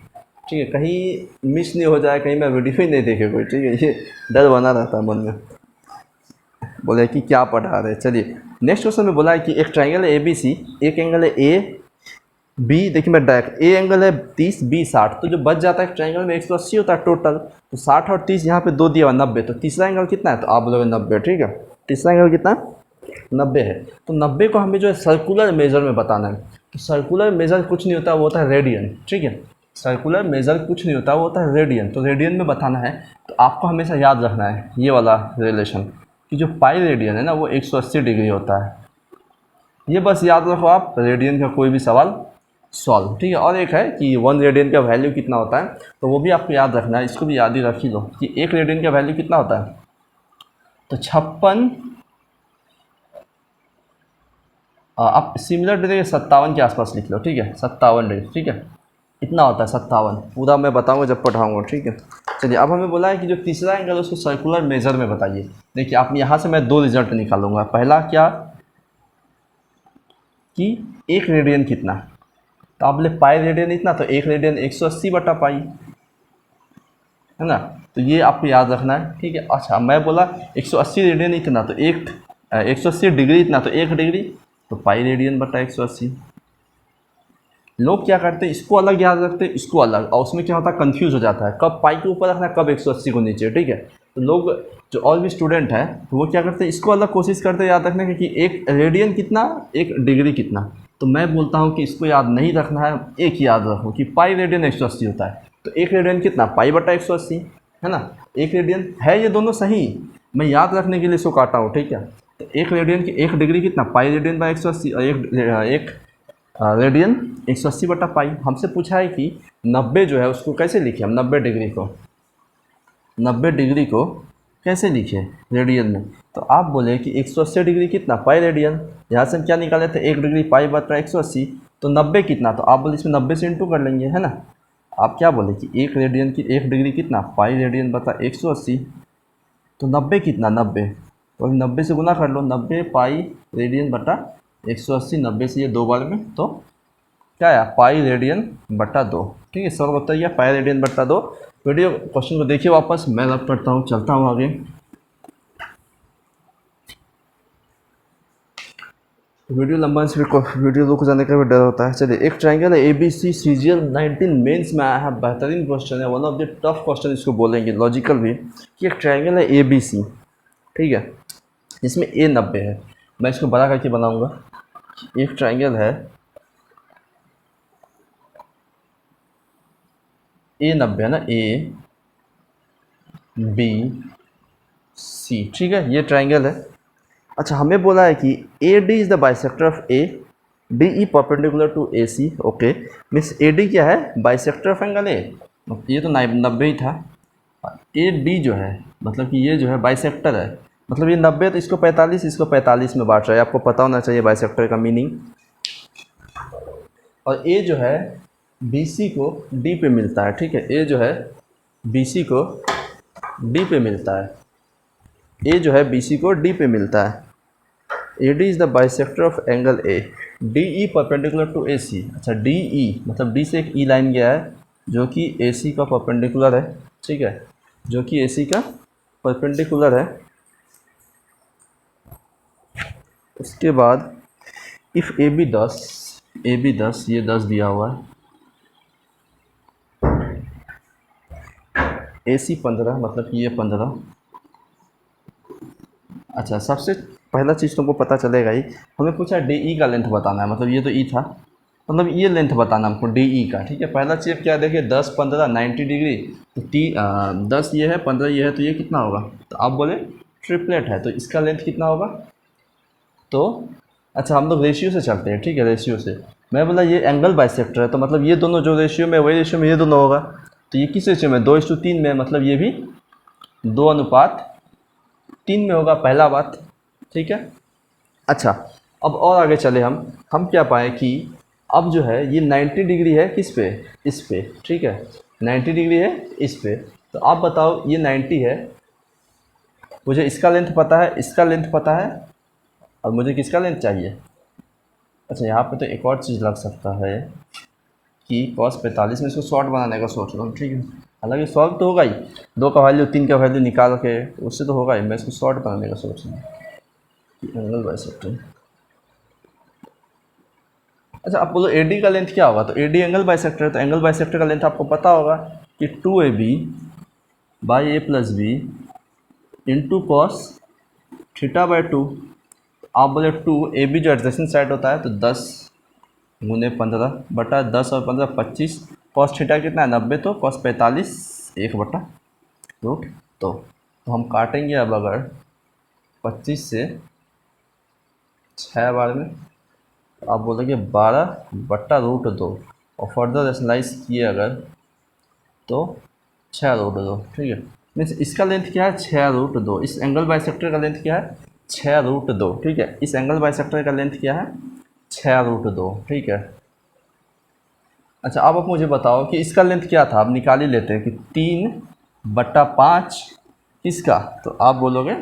ठीक है, कहीं मिस नहीं हो जाए, कहीं मैं वीडियो ही नहीं देखे कोई। ठीक है, ये डर बना रहता है मन में, बोले कि क्या पढ़ा रहे। चलिए नेक्स्ट क्वेश्चन में बोला है कि एक ट्रायंगल है ए बी सी, एक एंगल है ए बी। देखिए मैं डायरेक्ट, ए एंगल है 30, बी 60। तो जो बच जाता है ट्रायंगल में 180 होता है टोटल। तो 60 और 30 यहाँ पे दो दिया हुआ 90। तो तीसरा एंगल कितना है? तो आप बोलोगे 90। ठीक है, तीसरा एंगल कितना? 90 है। तो 90 को हमें जो है सर्कुलर मेजर में बताना है। तो सर्कुलर मेजर कुछ नहीं होता, वो होता है रेडियन। ठीक है, सर्कुलर मेजर कुछ नहीं होता, वो होता है रेडियन। तो रेडियन में बताना है तो आपको हमेशा याद रखना है ये वाला रिलेशन कि जो पाई रेडियन है ना वो 180 डिग्री होता है। ये बस याद रखो आप, रेडियन का कोई भी सवाल सॉल्व। ठीक है, और एक है कि 1 रेडियन का वैल्यू कितना होता है, तो वो भी आपको याद रखना है। इसको भी याद ही रख ही लो कि 1 रेडियन का वैल्यू कितना होता है। तो 56 आप सिमिलर डिग्री 57 के आसपास लिख लो। ठीक है, 57 डिग्री। ठीक है, इतना होता है 57। पूरा मैं बताऊंगा जब पढ़ाऊंगा। ठीक है, चलिए अब हमें बोला है कि जो तीसरा एंगल है उसको सर्कुलर मेजर में बताइए। देखिए आप यहाँ से मैं दो रिजल्ट निकालूंगा। पहला क्या कि 1 रेडियन कितना, तो आप बोले पाई रेडियन इतना, तो 1 रेडियन 180 बटा पाई, है ना। तो ये आपको याद रखना है। ठीक है, अच्छा मैं बोला 180 रेडियन इतना, तो 180 डिग्री इतना, तो 1 डिग्री, तो पाई रेडियन बटा 180। लोग क्या करते हैं, इसको अलग याद रखते हैं, इसको अलग, और उसमें क्या होता है कंफ्यूज हो जाता है, कब पाई के ऊपर रखना है, कब 180 को नीचे। ठीक है, तो लोग जो और भी स्टूडेंट हैं तो वो क्या करते हैं, इसको अलग कोशिश करते हैं याद रखने की कि एक रेडियन कितना, एक डिग्री कितना। तो मैं बोलता हूँ कि इसको याद नहीं रखना है, एक याद रखो कि पाई रेडियन 180 होता है। तो एक रेडियन कितना, पाई बटा 180, है ना। एक रेडियन है, ये दोनों सही, मैं याद रखने के लिए इसको काटा हूँ, ठीक है। तो एक रेडियन की एक डिग्री कितना, पाई रेडियन बाई 180, और एक रेडियन 180 बटा पाई। हमसे पूछा है कि 90 जो है उसको कैसे लिखे हम, 90 डिग्री को कैसे लिखे रेडियन में। तो आप बोले कि 180 डिग्री कितना, पाई रेडियन। यहाँ से हम क्या निकाले थे, एक डिग्री पाई बटा 180, तो 90 कितना, तो आप बोले इसमें 90 से इंटू कर लेंगे, है ना। आप क्या बोले कि एक रेडियन की एक डिग्री कितना, पाई रेडियन बटा 180, तो 90 कितना, 90, तो 90 से गुना कर लो, 90 पाई रेडियन बटा 180, 90 से ये 2 बार में, तो क्या आया, पाई रेडियन बटा 2। ठीक है, सवाल उत्तर गया पाई रेडियन बटा 2। वीडियो क्वेश्चन को देखिए वापस, मैं रब करता हूँ, चलता हूँ आगे। वीडियो लंबा से वीडियो रुक जाने का भी डर होता है। चलिए, एक ट्रायंगल है ABC, सीजीएल 19 मेंस में आया है, बेहतरीन क्वेश्चन है, one of the tough question इसको बोलेंगे, लॉजिकल भी, कि एक ट्रायंगल है ABC, ठीक है, इसमें A 90 है। मैं इसको बड़ा करके बनाऊंगा। एक ट्रायंगल है A 90 है ना, ABC, ठीक है, ये ट्रायंगल है। अच्छा, हमें बोला है कि AD is the bisector of A, DE perpendicular to AC, okay, means AD क्या है, बाइसेक्टर ऑफ एंगल A, ये तो 90 ही था। AD जो है मतलब कि ये जो है बाइसेक्टर है, मतलब ये 90, तो इसको 45, इसको 45 में बांट रहा है, आपको पता होना चाहिए बाइसेक्टर का मीनिंग। और A जो है BC को D पे मिलता है, ठीक है, A जो है BC को D पे मिलता है, A जो है BC को D पे मिलता है। AD is the bisector of angle A, DE perpendicular to AC। अच्छा, DE मतलब D से एक E लाइन गया है जो कि AC का परपेंडिकुलर है, ठीक है, जो कि AC का परपेंडिकुलर है। उसके बाद इफ़ AB 10, ये 10 दिया हुआ है, AC 15, मतलब कि ये 15। अच्छा, सबसे पहला चीज़ तुमको पता चलेगा ही, हमें पूछा DE का लेंथ बताना है, मतलब ये तो E था, मतलब ये लेंथ बताना हमको DE का, ठीक है। पहला चीज़ क्या देखिए, 10 15 90 डिग्री, तो 10 ये है, 15 ये है, तो ये कितना होगा, तो आप बोले ट्रिपलेट है, तो इसका लेंथ कितना होगा। तो अच्छा, हम लोग रेशियो से चलते हैं, ठीक है, रेशियो से। मैं बोला ये एंगल बाइसेक्टर है, तो मतलब ये दोनों जो रेशियो में, वही रेशियो में ये दोनों होगा। तो ये किस रेशियो में, 2:3 में, मतलब ये भी 2:3 में होगा, पहला बात, ठीक है। अच्छा, अब और आगे चले हम क्या पाए कि अब जो है ये 90 डिग्री है किस पे, इस पे, ठीक है, 90 डिग्री है इस पे। तो आप बताओ, ये 90 है, मुझे इसका लेंथ पता है, इसका लेंथ पता है, और मुझे किसका लेंथ चाहिए। अच्छा, यहाँ पे तो एक और चीज़ लग सकता है कि cos 45 में इसको शॉर्ट बनाने का सोच रहा हूँ, ठीक है, हालांकि सॉल्व तो होगा ही, 2 का वैल्यू 3 का वैल्यू निकाल के, उससे तो होगा ही, मैं इसको शॉर्ट बनाने का सोच रहा हूँ कि एंगल बाइसेक्टर। अच्छा, आप बोलो AD का लेंथ क्या होगा, तो AD एंगल बाइसेक्टर है, तो एंगल बाइसेक्टर का लेंथ आपको पता होगा कि 2AB by A plus B into cos theta by 2। आप बोले 2AB जो एडजेसेंट साइड होता है, तो 10 गुने 15 बटा 10 और 15 25, कॉस थीटा कितना है 90, तो कॉस 45 1 बटा रूट 2। तो हम काटेंगे अब, अगर 25 से 6 बार में, आप बोलोगे 12 बट्टा रूट 2, और फर्दर रेशनलाइज किए अगर, तो 6 रूट 2, ठीक है, मीन्स इसका लेंथ क्या है, 6 रूट 2। इस एंगल बाइसेक्टर का लेंथ क्या है, 6 रूट 2, ठीक है, इस एंगल बाइसेक्टर का लेंथ क्या है, 6 रूट 2, ठीक है। अच्छा, अब आप मुझे बताओ कि इसका लेंथ क्या था, अब निकाल ही लेते हैं कि 3/5 किसका, तो आप बोलोगे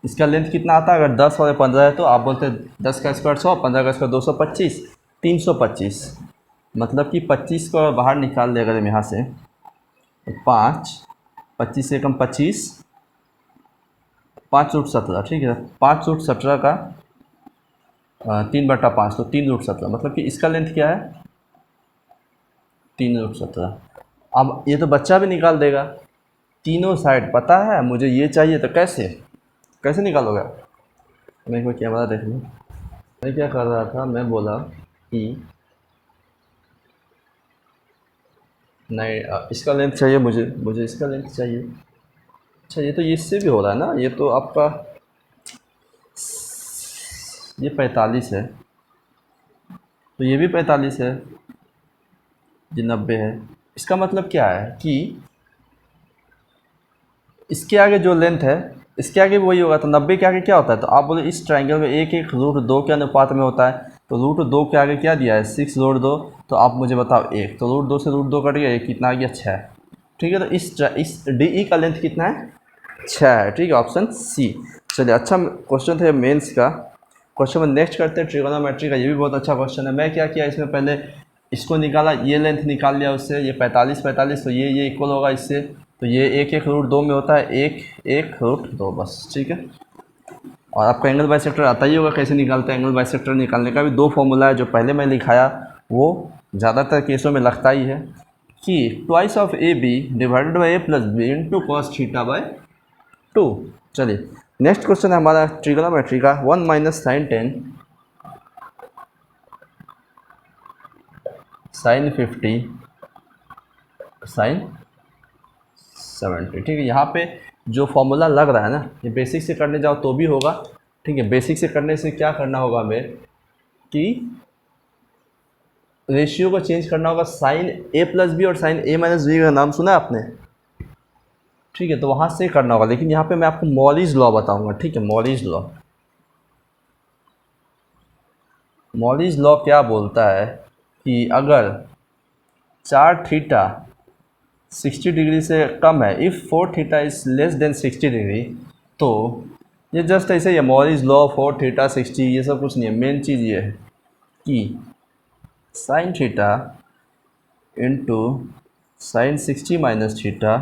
इसका लेंथ कितना आता है, अगर 10 और 15 है, तो आप बोलते हैं 10 का स्क्वायर 100, 15 का स्क्वायर 225, 325, मतलब कि 25 को बाहर निकाल दे अगर हम यहाँ से, तो 5, 25 से कम 25, 5 रूट 17, ठीक है, 5 रूट 17 का 3/5, तो 3 रूट 17, मतलब कि इसका लेंथ क्या है, 3 रूट 17। अब ये तो बच्चा भी निकाल देगा, तीनों साइड पता है मुझे ये चाहिए, तो कैसे कैसे निकालोगे? मैं एक बार कैमरा देख लूँ। मैं क्या कर रहा था, मैं बोला कि नहीं इसका लेंथ चाहिए मुझे, मुझे इसका लेंथ चाहिए। अच्छा ये तो इससे भी हो रहा है ना, ये तो आपका ये 45 है, तो ये भी 45 है, ये 90 है। इसका मतलब क्या है कि इसके आगे जो लेंथ है इसके आगे भी वही होगा, तो 90 के आगे क्या होता है? तो आप बोले इस ट्रायंगल में एक एक रूट 2 के अनुपात में होता है, तो रूट 2 के आगे क्या दिया है? 6 रूट 2, तो आप मुझे बताओ एक, तो रूट 2 से रूट 2 कट गया, एक कितना आ गया? 6। ठीक है, तो इस डी ई का लेंथ कितना है? 6 है। ठीक है, ऑप्शन सी। चलिए अच्छा क्वेश्चन था मेंस का। क्वेश्चन में नेक्स्ट करते हैं ट्रिगोनोमेट्री का, ये भी बहुत अच्छा क्वेश्चन है। मैं क्या किया इसमें, पहले इसको निकाला, ये लेंथ निकाल लिया उससे, ये 45 45, तो ये इक्वल होगा इससे, तो ये एक एक रूट 2 में होता है, एक एक रूट 2 बस। ठीक है, और आपको एंगल बाइसेक्टर आता ही होगा कैसे निकालते हैं। एंगल बाइसेक्टर निकालने का भी दो फॉर्मूला है, जो पहले मैं लिखाया वो ज़्यादातर केसों में लगता ही है कि twice of A B divided by A plus B into cos theta by 2। चलिए नेक्स्ट क्वेश्चन है हमारा ट्रिगोनोमेट्री का, 1 माइनस साइन 10 साइन 50 साइन 70। ठीक है, यहाँ पे जो फॉर्मूला लग रहा है ना, ये बेसिक से करने जाओ तो भी होगा। ठीक है, बेसिक से करने से क्या करना होगा हमें कि रेशियो को चेंज करना होगा। साइन ए प्लस बी और साइन ए माइनस बी का नाम सुना है आपने? ठीक है, तो वहाँ से करना होगा, लेकिन यहाँ पे मैं आपको मॉरिस लॉ बताऊंगा। ठीक है, मॉरिस लॉ, मॉरिस लॉ क्या बोलता है कि अगर 4 थीटा 60 डिग्री से कम है, if 4 theta is less than 60 degree, तो ये जस्ट ऐसे ही है, मॉरिस लॉ 4 थीटा 60, ये सब कुछ नहीं है। मेन चीज़ ये है कि sine theta into sine 60 minus theta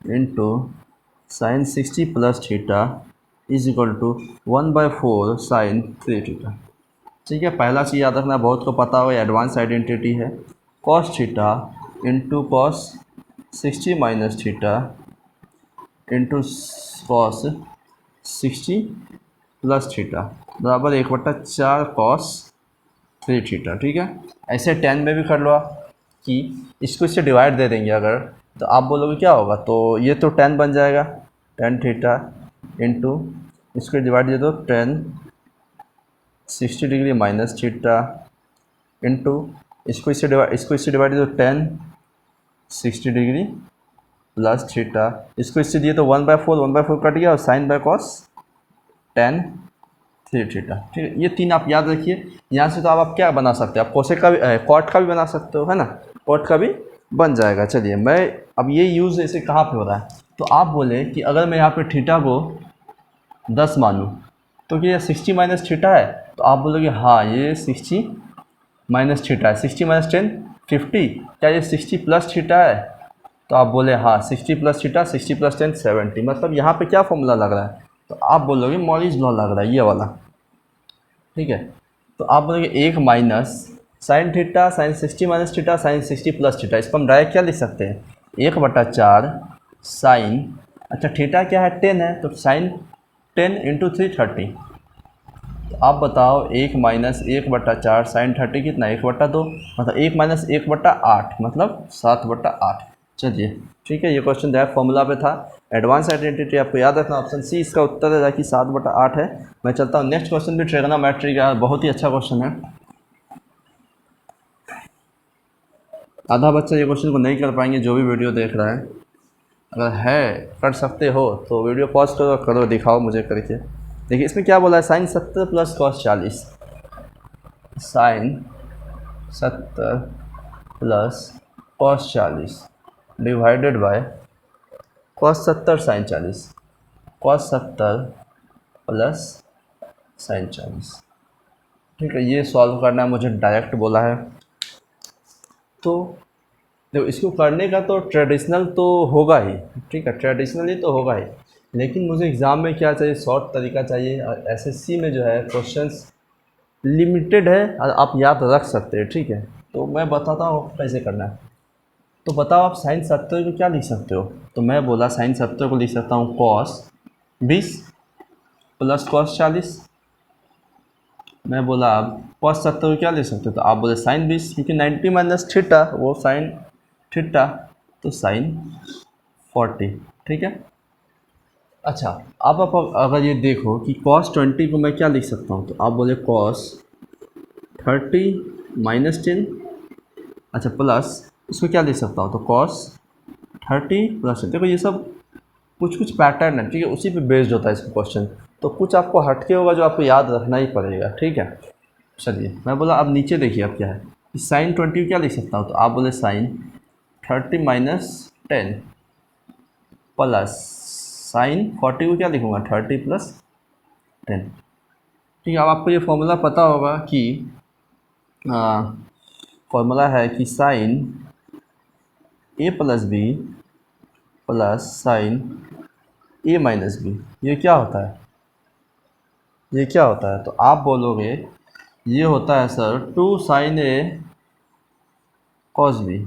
into sine 60 plus theta is equal to 1/4 sine 3 theta. ठीक है, पहला चीज़ याद रखना, बहुत को पता होगा, एडवांस आइडेंटिटी है। Cos theta into cos 60 minus theta into cos 60 plus theta बराबर 1/4 कॉस 3 थीटा। ठीक है, ऐसे 10 में भी कर लो कि इसको इससे डिवाइड दे देंगे अगर, तो आप बोलोगे क्या होगा, तो ये तो 10 बन जाएगा, 10 थीटा इंटू इसको डिवाइड दे दो 10 60 डिग्री माइनस थीटा इंटू इसको इससे डिवाइड दे दो 10 60 डिग्री प्लस थीटा, इसको इससे दिए तो 1/4 कट गया, और साइन बाय कॉस 10 3 थीटा। ठीक है, ये तीन आप याद रखिए। यहाँ से तो आप क्या बना सकते हैं, आप कोसेक का भी कॉट का भी बना सकते हो, है ना, कॉट का भी बन जाएगा। चलिए मैं अब ये यूज़ ऐसे कहाँ पे हो रहा है, तो आप बोले कि अगर मैं यहाँ पे थीटा को 10 मानूँ तो क्या 60 माइनस थीटा है, तो आप बोलोगे हाँ ये 60 माइनस थीटा है, 60 माइनस 10 50, क्या ये 60 प्लस थीटा है, तो आप बोले हाँ 60 प्लस थीटा 60 प्लस 10 70। मतलब यहाँ पे क्या फॉर्मूला लग रहा है, तो आप बोलोगे मॉरिस लॉ लग रहा है, ये वाला। ठीक है, तो आप बोलोगे 1 minus sine theta sine 60 minus theta sine 60 plus theta, इसको हम डायरेक्ट क्या लिख सकते हैं, 1/4 साइन, अच्छा थीटा क्या है 10 है, तो साइन 10 इंटू 330। तो आप बताओ 1 माइनस 1/4 साइन 30 कितना, 1/2, मतलब 1 माइनस 1/8 मतलब 7/8। चलिए ठीक है, ये क्वेश्चन डायरेक्ट फॉर्मूला पे था। एडवांस आइडेंटिटी आपको याद रखना, ऑप्शन सी इसका उत्तर है कि 7/8 है। मैं चलता हूँ नेक्स्ट क्वेश्चन भी ट्रिगोनोमेट्री का, बहुत ही अच्छा क्वेश्चन है। आधा बच्चा ये क्वेश्चन को नहीं कर पाएंगे जो भी वीडियो देख रहा है, अगर है कर सकते हो तो वीडियो पॉज करो, करो दिखाओ मुझे करके। देखिए इसमें क्या बोला है, sine 70 plus cos 40, sine 70 plus cos 40 divided by cos 70 sine 40, cos 70 plus sine 40। ठीक है, ये सॉल्व करना है मुझे, डायरेक्ट बोला है। तो देखो इसको करने का तो ट्रेडिशनल तो होगा ही, ठीक है ट्रेडिशनली तो होगा ही, लेकिन मुझे एग्ज़ाम में क्या चाहिए, शॉर्ट तरीका चाहिए। और एसएससी में जो है क्वेश्चंस लिमिटेड है और आप याद रख सकते हैं। ठीक है, तो मैं बताता हूँ कैसे करना है। तो बताओ आप साइन 70 को क्या लिख सकते हो? तो मैं बोला साइन 70 को लिख सकता हूँ कॉस 20 प्लस कॉस 40। मैं बोला आप कॉस 70 को क्या लिख सकते हो? तो आप बोले साइन 20, क्योंकि 90 माइनस थीटा वो साइन थीटा, तो साइन 40। ठीक है। अच्छा, अब आप अगर ये देखो कि कॉस 20 को मैं क्या लिख सकता हूँ, तो आप बोले कॉस 30 माइनस 10। अच्छा, प्लस इसको क्या लिख सकता हूँ, तो कॉस 30 प्लस 10। देखो ये सब कुछ कुछ पैटर्न है, ठीक है, उसी पे बेस्ड होता है इसका क्वेश्चन। तो कुछ आपको हटके होगा जो आपको याद रखना ही पड़ेगा। ठीक है, चलिए मैं बोला अब नीचे देखिए अब क्या है, साइन 20 क्या लिख सकता हूँ, तो आप बोले साइन 30 माइनस 10 प्लस साइन 40 को क्या लिखूँगा, 30 प्लस 10। ठीक है, अब आपको ये फॉर्मूला पता होगा कि फॉर्मूला है कि sign A plus B plus sine A minus B, ये क्या होता है, ये क्या होता है? तो आप बोलोगे ये होता है सर 2 साइन ए कॉस बी,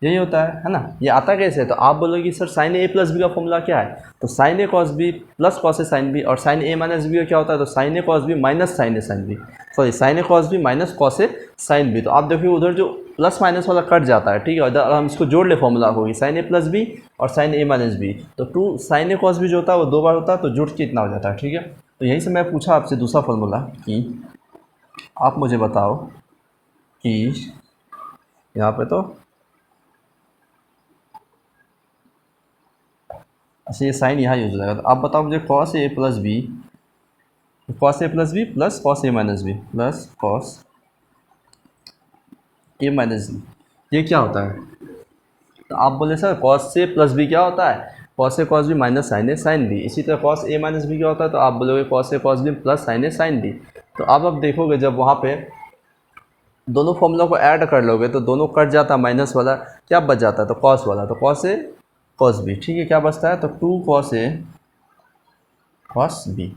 यही होता है ना। ये आता कैसे है? तो आप बोलोगे कि sir sign A plus B का फॉर्मूला क्या है, तो sign A cos B plus cos A sine B, और साइन ए माइनस बी का क्या होता है, तो sign A cos B minus sign A sine B, sorry sine A cos B minus cos A sine B. तो आप देखिए उधर जो प्लस माइनस वाला कट जाता है। ठीक है, इधर हम इसको जोड़ ले फॉर्मूला होगी साइन ए प्लस बी और साइन ए माइनस बी, तो 2 साइन ए कॉस बी जो होता है वो 2 बार होता है, तो जुड़ के इतना हो जाता है। ठीक है, तो यहीं से मैं पूछा आपसे दूसरा फॉर्मूला कि आप मुझे बताओ कि यहाँ पे तो अच्छा ये साइन यहाँ यूज हो जाएगा। तो आप बताओ मुझे cos A plus B, cos A plus B plus cos A minus B plus cos A minus B, ये क्या होता है? तो आप बोले sir cos A plus B क्या होता है, cos A cos B minus sign A sine B. इसी तरह कॉस ए माइनस बी क्या होता है, तो आप बोलोगे cos A cos B plus sine A sine B. तो अब देखोगे जब वहाँ पे दोनों फॉर्मूला को ऐड कर लोगे तो दोनों कट जाता है, माइनस वाला क्या बच जाता है, तो कॉस वाला, तो कॉस ए कॉस बी। ठीक है, क्या बचता है, तो 2 कॉस ए कॉस बी,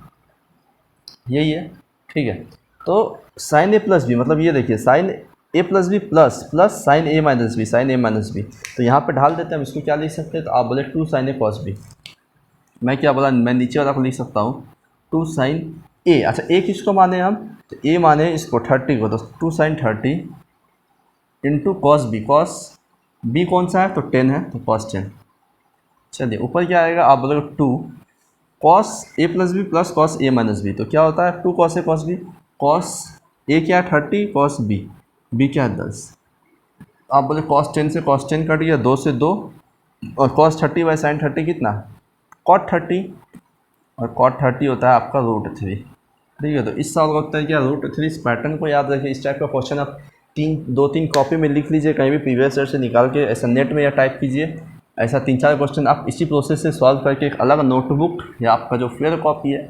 यही है। ठीक है, तो साइन ए प्लस बी मतलब ये देखिए sine A plus B plus plus sine A minus B, sine A minus B, तो यहाँ पे ढाल देते हैं हम। इसको क्या लिख सकते हैं, तो आप बोले 2 साइन ए कॉस बी। मैं क्या बोला, मैं नीचे वाला को लिख सकता हूँ 2 साइन ए। अच्छा ए किसको माने हम, तो ए माने इसको 30 को, तो 2 sine 30 into cos B, cos B कौन सा है, तो 10 है, तो कॉस 10। चलिए ऊपर क्या आएगा, आप बोलोगे 2 cos A plus B plus cos A minus B, तो क्या होता है 2 cos A cos B, cos A क्या है 30, कॉस बी क्या है 10। आप बोले कॉस 10 से कॉस 10 कट गया, 2 से 2, और कॉस 30 बाई साइन 30 कितना, कॉट 30, और कॉट 30 होता है आपका √3। ठीक है, तो इस सवाल का उत्तर है क्या, √3। इस पैटर्न को याद रखिए। इस टाइप का क्वेश्चन आप 2-3 कॉपी में लिख लीजिए, कहीं भी प्रीवियस ईयर से निकाल के ऐसा नेट में या टाइप कीजिए। ऐसा 3-4 क्वेश्चन आप इसी प्रोसेस से सॉल्व करके एक अलग नोटबुक या आपका जो फेयर कॉपी है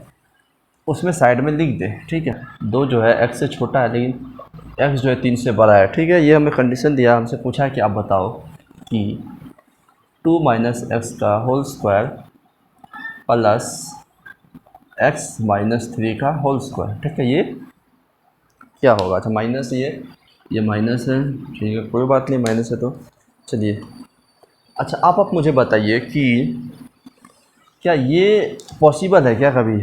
उसमें साइड में लिख दें। ठीक है, 2 जो है x से छोटा है लेकिन x जो है 3 से बड़ा है। ठीक है, ये हमें कंडीशन दिया, हमसे पूछा है कि आप बताओ कि 2 माइनस एक्स का whole square plus x minus 3 का होल स्क्वायर। ठीक है, ये क्या होगा। अच्छा माइनस ये माइनस है, ठीक है कोई बात नहीं, माइनस है तो चलिए। अच्छा आप मुझे बताइए कि क्या ये पॉसिबल है क्या, कभी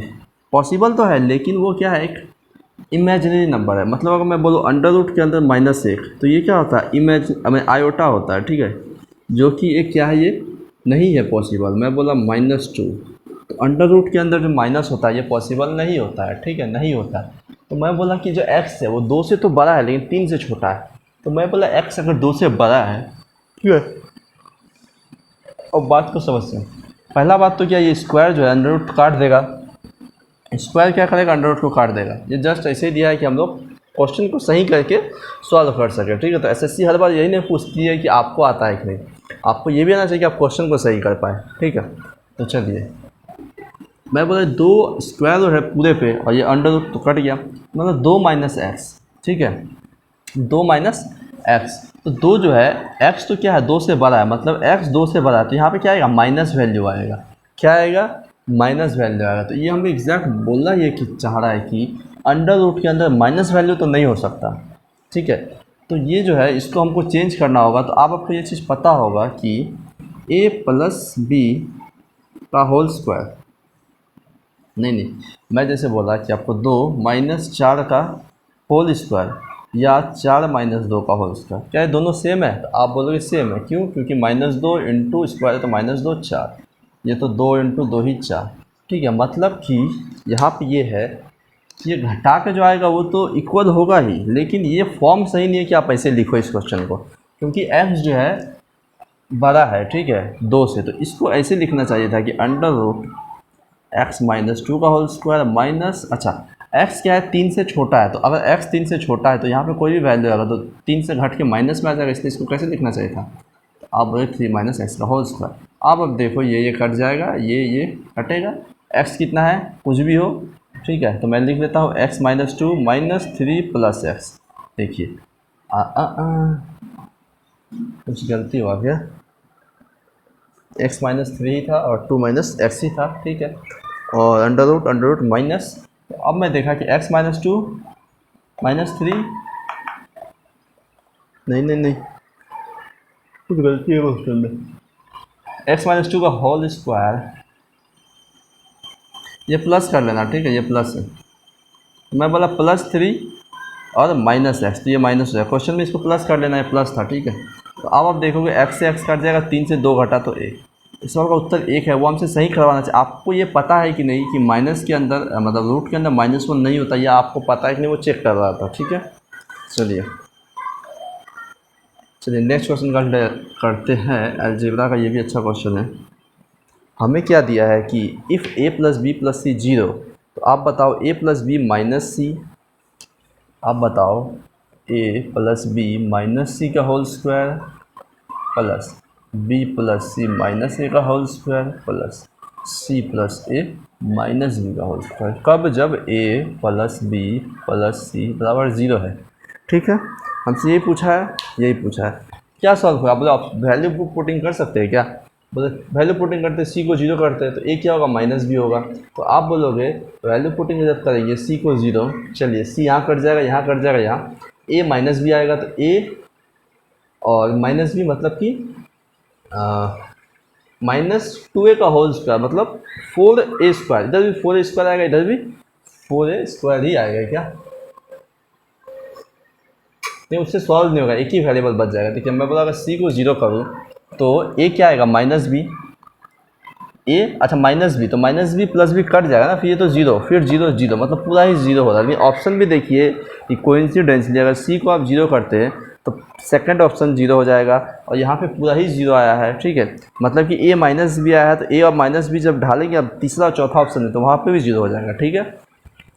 पॉसिबल तो है लेकिन वो क्या है, एक इमेजिनरी नंबर है। मतलब अगर मैं बोलूँ अंडर रूट के अंदर -1, तो ये क्या होता है, आयोटा होता है। ठीक है, जो कि एक क्या है, ये नहीं है पॉसिबल। मैं बोला -2, तो अंडर रूट के अंदर जो माइनस होता है ये पॉसिबल नहीं होता है। ठीक है, नहीं होता है। तो मैं बोला कि जो x है वो 2 से तो बड़ा है लेकिन 3 से छोटा है। तो मैं बोला x अगर 2 से बड़ा है, ठीक है, और बात को समझते हैं। पहला बात तो क्या, ये स्क्वायर जो है अंडर रूट काट देगा, स्क्वायर क्या करेगा, अंडर रूट को काट देगा। ये जस्ट ऐसे ही दिया है कि हम लोग क्वेश्चन को सही करके सॉल्व कर सकें। ठीक है, तो एसएससी हर बार यही नहीं पूछती है कि आपको आता है कि नहीं, आपको ये भी आना चाहिए कि आप क्वेश्चन को सही कर पाए। ठीक है, तो चलिए मैं बोला 2 स्क्वायर है पूरे पे और ये अंडर रूट तो कट गया, मतलब 2 माइनस एक्स। ठीक है, 2 माइनस एक्स, तो 2 जो है x तो क्या है 2 से बड़ा है, मतलब x 2 से बड़ा है, तो यहाँ पे क्या आएगा, माइनस वैल्यू आएगा। क्या आएगा, माइनस वैल्यू आएगा। तो ये हमें एग्जैक्ट बोलना ये कि चाह रहा है कि अंडर रूट के अंदर माइनस वैल्यू तो नहीं हो सकता। ठीक है, तो ये जो है इसको हमको चेंज करना होगा। तो आपको ये चीज़ पता होगा कि a प्लस बी का होल स्क्वायर, नहीं मैं जैसे बोला कि आपको 2 माइनस 4 का होल स्क्वायर या 4 माइनस 2 का होल स्क्वायर, क्या ये दोनों सेम है? तो आप बोलोगे सेम है। क्यों? क्योंकि -2 इंटू स्क्वायर है तो -2 4, ये तो 2 इंटू 2 ही 4। ठीक है, मतलब कि यहाँ पे ये है कि ये घटा के जो आएगा वो तो इक्वल होगा ही, लेकिन ये फॉर्म सही नहीं है कि आप ऐसे लिखो इस क्वेश्चन को, क्योंकि x जो है बड़ा है, ठीक है, 2 से। तो इसको ऐसे लिखना चाहिए था कि √x माइनस 2 का होल स्क्वायर माइनस, अच्छा x क्या है, 3 से छोटा है। तो अगर x 3 से छोटा है तो यहाँ पे कोई भी वैल्यू आएगा तो 3 से घट के माइनस में आ जाएगा, इसलिए इसको कैसे लिखना चाहिए था? आप बोले 3 माइनस एक्स का होल स्क्वायर। अब देखो ये कट जाएगा, ये कटेगा। x कितना है, कुछ भी हो, ठीक है। तो मैं लिख देता हूँ x minus 2 minus 3 plus x. देखिए कुछ गलती हुआ क्या? x माइनस 3 ही था और 2 माइनस एक्स ही था, ठीक है। और अंडर रूट माइनस, तो अब मैं देखा कि x माइनस 2 माइनस 3, नहीं कुछ गलती है क्वेश्चन में। x माइनस 2 का होल स्क्वायर, ये प्लस कर लेना, ठीक है, ये प्लस है। मैं बोला +3 और माइनस एक्स, तो ये माइनस हो जाएगा। क्वेश्चन में इसको प्लस कर लेना है, प्लस था, ठीक है। तो अब आप देखोगे x से x कट जाएगा, 3 से 2 घटा तो 1। इस सवाल का उत्तर 1 है। वो हमसे सही करवाना चाहिए। आपको ये पता है कि नहीं कि माइनस के अंदर, मतलब रूट के अंदर -1 नहीं होता, या आपको पता है कि नहीं, वो चेक कर रहा था, ठीक है। चलिए नेक्स्ट क्वेश्चन करते हैं। अलजेब्रा का ये भी अच्छा क्वेश्चन है। हमें क्या दिया है कि if a plus B plus C 0, तो आप बताओ a plus B minus C, आप बताओ a plus B minus C का whole square plus b plus C minus A का whole square plus c plus A minus B का होल स्क्वायर, कब? जब a plus B plus C बराबर 0 है, ठीक है। हमसे यही पूछा है, यही पूछा है। क्या सॉल्व होगा? बोले आप वैल्यू पुटिंग कर सकते हैं क्या? बोले वैल्यू पुटिंग करते सी को 0 करते हैं तो ए क्या होगा, माइनस बी होगा। तो आप बोलोगे वैल्यू पुटिंग जब करेंगे सी को 0, चलिए सी यहाँ कट जाएगा, यहाँ कट जाएगा, यहाँ ए माइनस बी आएगा, तो ए और माइनस बी मतलब कि -2a का होल स्क्वायर मतलब 4a स्क्वायर। इधर भी 4a स्क्वायर आएगा, इधर भी 4a स्क्वायर ही आएगा क्या? नहीं, उससे सॉल्व नहीं होगा, एक ही वेरिएबल बच जाएगा। देखिए मैं बोला अगर सी को 0 करूँ तो ए क्या आएगा, माइनस बी, ए अच्छा माइनस बी, तो minus B plus B cut जाएगा ना, फिर ये तो 0, फिर 0 0, मतलब पूरा ही 0 हो रहा है। लेकिन ऑप्शन भी देखिए कि कोइंसिडेंसली अगर सी को आप 0 करते हैं तो सेकंड ऑप्शन 0 हो जाएगा, और यहाँ पे पूरा ही 0 आया है, ठीक है। मतलब कि ए माइनस बी आया है, तो ए और माइनस बी जब ढालेंगे अब तीसरा और चौथा ऑप्शन है तो वहाँ पर भी 0 हो जाएगा, ठीक है।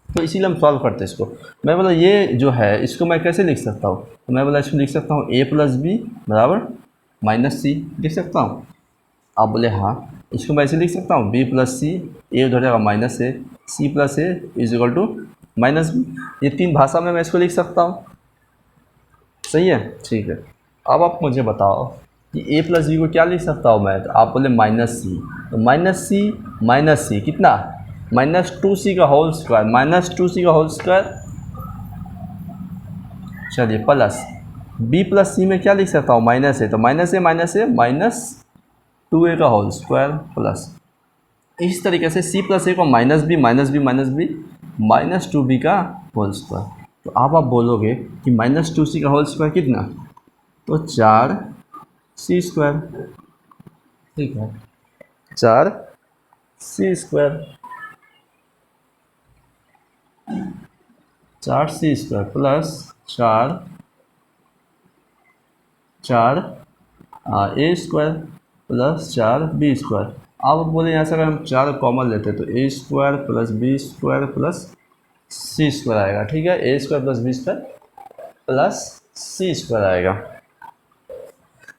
तो इसीलिए हम सॉल्व करते हैं इसको। मैं बोला ये जो है इसको मैं कैसे लिख सकता हूँ? तो मैं बोला इसको लिख सकता हूँ a प्लस बी बराबर माइनस सी, लिख सकता हूँ? आप बोले हाँ। इसको मैं ऐसे लिख सकता हूँ b प्लस सी, ए हो जाएगा minus A, C plus A is equal to minus B. ये 3 भाषा में मैं इसको लिख सकता हूँ, सही है, ठीक है। अब आप मुझे बताओ कि a प्लस बी को क्या लिख सकता हूँ मैं? तो आप बोले माइनस सी, तो माइनस सी कितना, -2c का होल स्क्वायर, -2c का होल स्क्वायर, चलिए प्लस b प्लस सी में क्या लिख सकता हूँ, माइनस है, तो माइनस -2a का होल स्क्वायर प्लस, इस तरीके से c प्लस ए को -2b का होल स्क्वायर। तो आप बोलोगे कि -2c का होल स्क्वायर कितना, तो 4c स्क्वायर, ठीक है, 4c square, 4c square plus 4 ए स्क्वायर प्लस 4b स्क्वायर। अब बोले यहाँ से अगर हम 4 कॉमन लेते हैं तो a square plus B square plus C square आएगा, ठीक है। a square plus B square plus C square आएगा।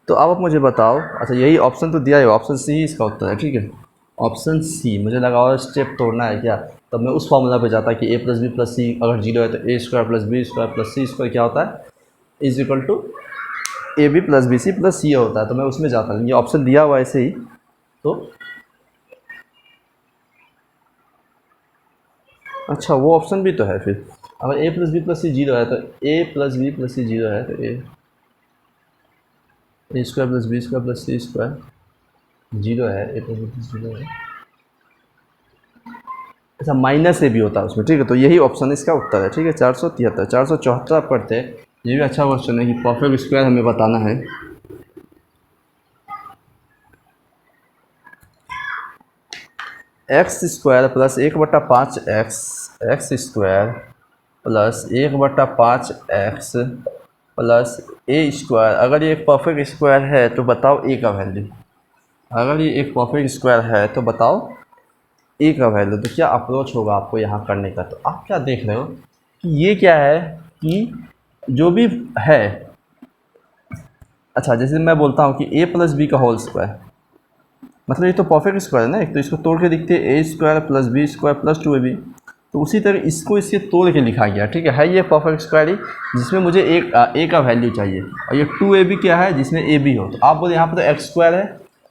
तो अब आप मुझे बताओ, अच्छा यही ऑप्शन तो दिया है, ऑप्शन सी ही इसका उत्तर है, ठीक है, ऑप्शन सी। मुझे लगा और स्टेप तोड़ना है क्या, तब मैं उस फॉर्मूला पे जाता कि a plus B plus C अगर 0 है तो a square plus B square plus C square क्या होता है, is equal to A B plus B C plus C होता है। तो मैं उसमें जाता हूँ, ये ऑप्शन दिया हुआ ऐसे ही। तो अच्छा वो ऑप्शन भी तो है फिर, अगर A plus B plus C zero है तो A plus B plus C zero है तो A square plus B square plus C square zero है, A plus B plus zero है। अच्छा माइनस ए भी होता है उसमें, ठीक है, तो यही ऑप्शन इसका उत्तर है। ठीक है, 473 474 आप पढ़ते हैं। ये भी अच्छा क्वेश्चन है कि परफेक्ट स्क्वायर हमें बताना है। X square plus 1/5 X square plus 1/5 X plus A square, अगर ये एक परफेक्ट स्क्वायर है तो बताओ ए का वैल्यू। अगर ये एक परफेक्ट स्क्वायर है तो बताओ ए का वैल्यू। तो क्या अप्रोच होगा आपको यहाँ करने का? तो आप क्या देख रहे हो कि ये क्या है कि जो भी है, अच्छा जैसे मैं बोलता हूँ कि ए प्लस बी का होल स्क्वायर, मतलब ये तो परफेक्ट स्क्वायर है ना, एक तो इसको तोड़ के दिखते हैं A square plus B square plus 2ab, तो उसी तरह इसको इससे तोड़ के लिखा गया। ठीक है ये परफेक्ट स्क्वायर ही जिसमें मुझे एक ए का वैल्यू चाहिए, और ये 2ab क्या है जिसमें ए बी हो। तो आप बोले यहाँ पर तो एक्स स्क्वायर है